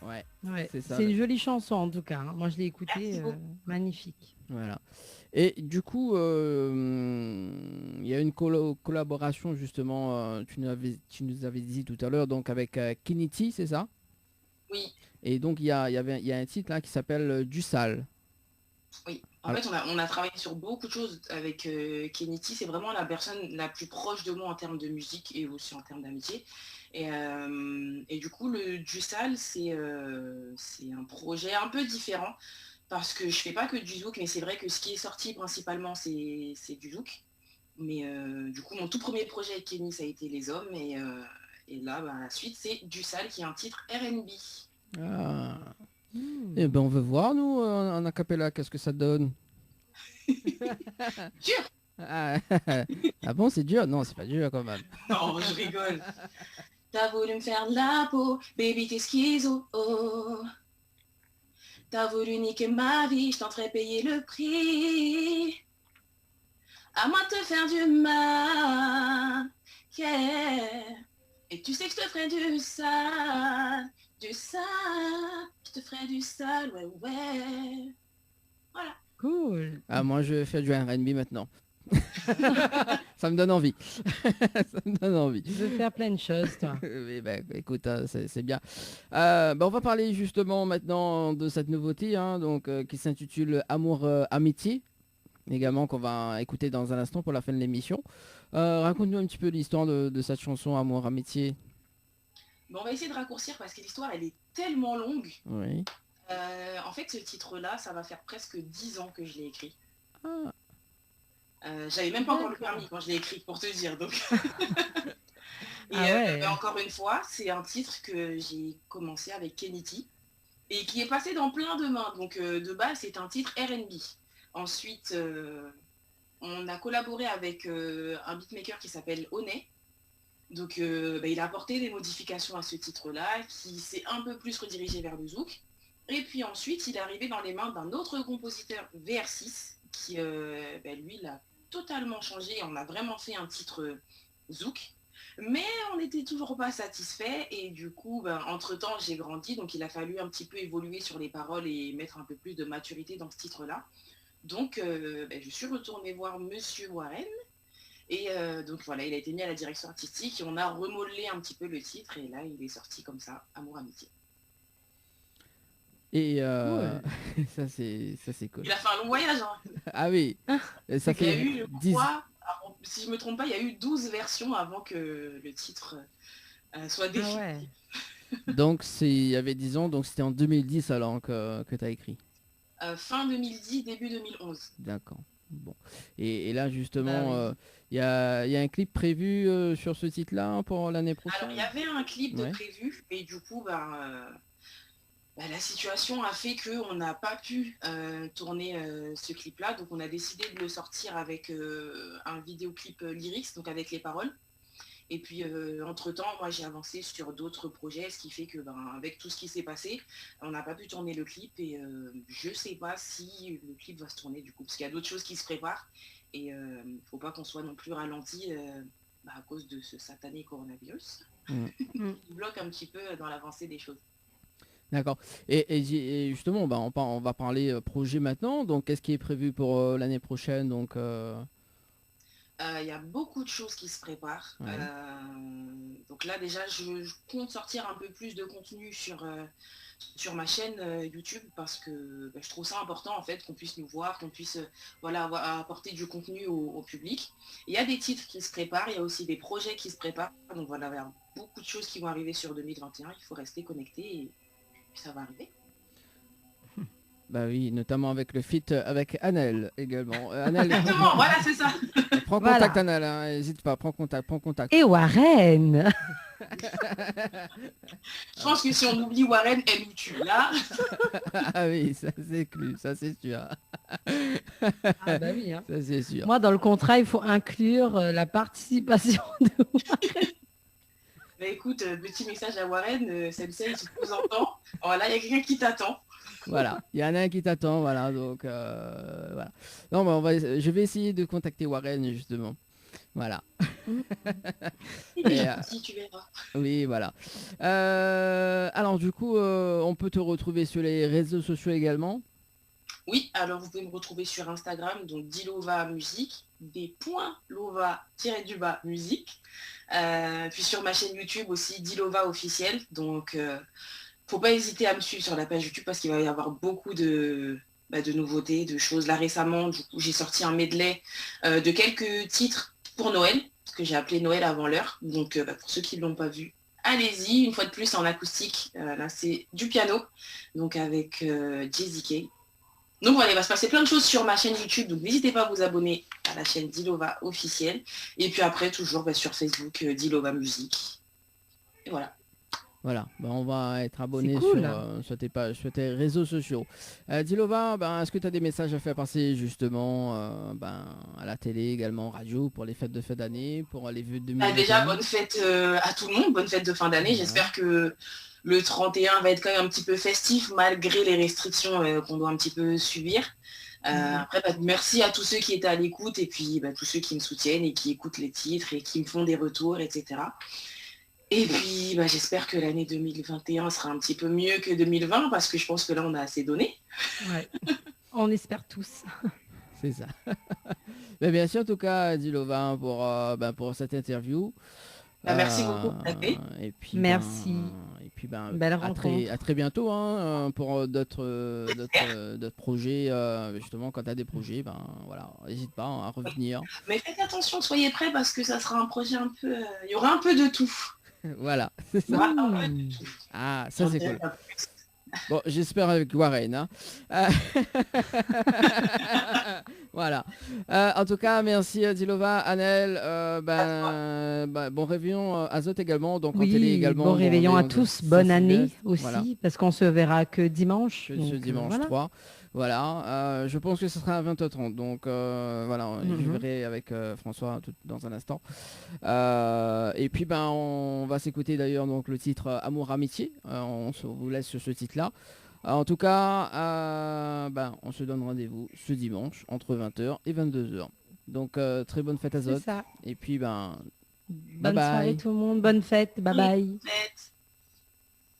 Ouais. C'est ça. une jolie chanson en tout cas. Hein. Moi je l'ai écoutée, magnifique. Voilà. Et du coup, il y a une collaboration justement. Tu nous avais dit tout à l'heure donc avec Kiniti, c'est ça? Oui. Et donc il y a un titre là qui s'appelle Du Sale. Oui, en fait on a travaillé sur beaucoup de choses avec Kenity, c'est vraiment la personne la plus proche de moi en termes de musique et aussi en termes d'amitié. Et du coup le Du Sale c'est un projet un peu différent parce que je fais pas que du zouk, mais c'est vrai que ce qui est sorti principalement c'est du zouk. Mais du coup mon tout premier projet avec Kenny ça a été Les Hommes et là la suite c'est Du Sale qui est un titre R&B. Ah. Eh ben on veut voir nous en acapella, qu'est-ce que ça donne? Dur. Ah bon, c'est dur? Non, c'est pas dur quand même. Non, je rigole. T'as voulu me faire de la peau, baby t'es schizo. Oh. T'as voulu niquer ma vie, je t'en ferai payer le prix. À moi de te faire du mal, yeah. Et tu sais que je te ferai du sale. Du sale, je te ferai du sale, ouais. Voilà. Cool. Ah moi je vais faire du R&B maintenant. Ça me donne envie. Ça me donne envie. Tu veux faire plein de choses, toi. Oui, écoute, c'est bien. On va parler justement maintenant de cette nouveauté donc, qui s'intitule Amour Amitié, également qu'on va écouter dans un instant pour la fin de l'émission. Raconte-nous un petit peu l'histoire de cette chanson Amour Amitié. Bon, on va essayer de raccourcir parce que l'histoire elle est tellement longue. Oui. En fait ce titre là ça va faire presque 10 ans que je l'ai écrit. J'avais même pas encore le permis quand je l'ai écrit, pour te dire. Donc. Encore une fois, c'est un titre que j'ai commencé avec Kennedy et qui est passé dans plein de mains. Donc de base, c'est un titre R&B. Ensuite, on a collaboré avec un beatmaker qui s'appelle Onet. Donc il a apporté des modifications à ce titre-là, qui s'est un peu plus redirigé vers le zouk. Et puis ensuite, il est arrivé dans les mains d'un autre compositeur, VR6, qui lui l'a totalement changé. On a vraiment fait un titre zouk. Mais on n'était toujours pas satisfait et du coup, entre-temps, j'ai grandi. Donc il a fallu un petit peu évoluer sur les paroles et mettre un peu plus de maturité dans ce titre-là. Donc je suis retournée voir Monsieur Warren. Et donc voilà, il a été mis à la direction artistique et on a remodelé un petit peu le titre et là il est sorti comme ça, Amour Amitié. Et ça c'est cool. Il a fait un long voyage. Hein. Ah oui. Ça fait il y a eu, je crois, si je me trompe pas, il y a eu 12 versions avant que le titre soit définitif. Ah ouais. Donc il y avait 10 ans, donc c'était en 2010 alors que tu as écrit. Fin 2010, début 2011. D'accord. Bon. Et là justement, il y a un clip prévu sur ce titre-là pour l'année prochaine. Alors il y avait un clip de prévu et du coup la situation a fait qu'on n'a pas pu tourner ce clip-là, donc on a décidé de le sortir avec un vidéoclip lyrics, donc avec les paroles. Et puis entre-temps, moi j'ai avancé sur d'autres projets, ce qui fait que avec tout ce qui s'est passé, on n'a pas pu tourner le clip et je sais pas si le clip va se tourner du coup, parce qu'il y a d'autres choses qui se préparent et il faut pas qu'on soit non plus ralenti à cause de ce satané coronavirus qui bloque un petit peu dans l'avancée des choses. D'accord. Et justement, on va parler projet maintenant. Donc, qu'est-ce qui est prévu pour l'année prochaine? Donc, y a beaucoup de choses qui se préparent. Ouais. Donc là, déjà, je compte sortir un peu plus de contenu sur ma chaîne YouTube parce que je trouve ça important en fait qu'on puisse nous voir, qu'on puisse apporter du contenu au public. Il y a des titres qui se préparent, il y a aussi des projets qui se préparent. Donc voilà, il y a beaucoup de choses qui vont arriver sur 2021. Il faut rester connecté et ça va arriver. Bah oui, notamment avec le feat avec Anel également. Anel, exactement, voilà, c'est ça. Prends contact Anel, hein, n'hésite pas, prends contact. Et Warren. Je pense que si on oublie Warren, elle nous tue là. Ah oui, ça c'est clair, ça c'est sûr. Ah bah oui, hein. Ça c'est sûr. Moi, dans le contrat, il faut inclure la participation de Warren. Bah écoute, petit message à Warren, Sensei, si tu nous entends, voilà, il y a quelqu'un qui t'attend. Voilà, il y en a un qui t'attend, voilà, donc voilà. Non, mais je vais essayer de contacter Warren justement. Voilà. Si tu verras. Oui, voilà. Alors du coup, on peut te retrouver sur les réseaux sociaux également. Oui, alors vous pouvez me retrouver sur Instagram, donc Dilova Musique, des.lova-du-bas musique. Puis sur ma chaîne YouTube aussi, Dilova officiel. Donc faut pas hésiter à me suivre sur la page YouTube parce qu'il va y avoir beaucoup de nouveautés, de choses. Là récemment, du coup, j'ai sorti un medley de quelques titres pour Noël, parce que j'ai appelé Noël avant l'heure. Donc pour ceux qui ne l'ont pas vu, allez-y, une fois de plus en acoustique. Là c'est du piano, donc avec JZK. Donc voilà, il va se passer plein de choses sur ma chaîne YouTube, donc n'hésitez pas à vous abonner à la chaîne Dilova officielle. Et puis après, toujours sur Facebook, Dilova Musique. Et voilà. Voilà, on va être abonné cool. sur tes pages, sur tes réseaux sociaux. Dilova, est-ce que tu as des messages à faire passer justement à la télé également, radio, pour les fêtes de fin d'année, pour les vœux de 2021? Déjà, bonne fête à tout le monde, bonne fête de fin d'année. Ouais. J'espère que le 31 va être quand même un petit peu festif, malgré les restrictions qu'on doit un petit peu subir. Après, merci à tous ceux qui étaient à l'écoute et puis tous ceux qui me soutiennent et qui écoutent les titres et qui me font des retours, etc. Et puis, j'espère que l'année 2021 sera un petit peu mieux que 2020 parce que je pense que là, on a assez donné. Ouais. On espère tous. C'est ça. Mais bien sûr, en tout cas, Dilova, pour cette interview. Merci beaucoup. Et puis, merci. Et puis, belle rencontre. à très bientôt pour d'autres projets. Justement, quand tu as des projets, voilà, n'hésite pas à revenir. Mais faites attention, soyez prêts parce que ça sera un projet un peu... Il y aura un peu de tout. Voilà, c'est ça. Ah, ça c'est cool. Bon, j'espère avec Warren. Hein. Voilà. En tout cas, merci Dilova, Annelle. Bon réveillon Azot également. Donc en télé également. Bon réveillon à tous. Bonne année aussi, voilà. parce qu'on se verra que dimanche. Ce dimanche 3. Voilà. Je pense que ce sera à 20h30. Donc voilà, je verrai avec François dans un instant. Et puis on va s'écouter d'ailleurs donc le titre Amour Amitié. On vous laisse sur ce titre-là. En tout cas, on se donne rendez-vous ce dimanche entre 20h et 22h. Donc très bonne fête à Zot. C'est ça. Et puis bonne soirée tout le monde, bonne fête, bye bye. Fête.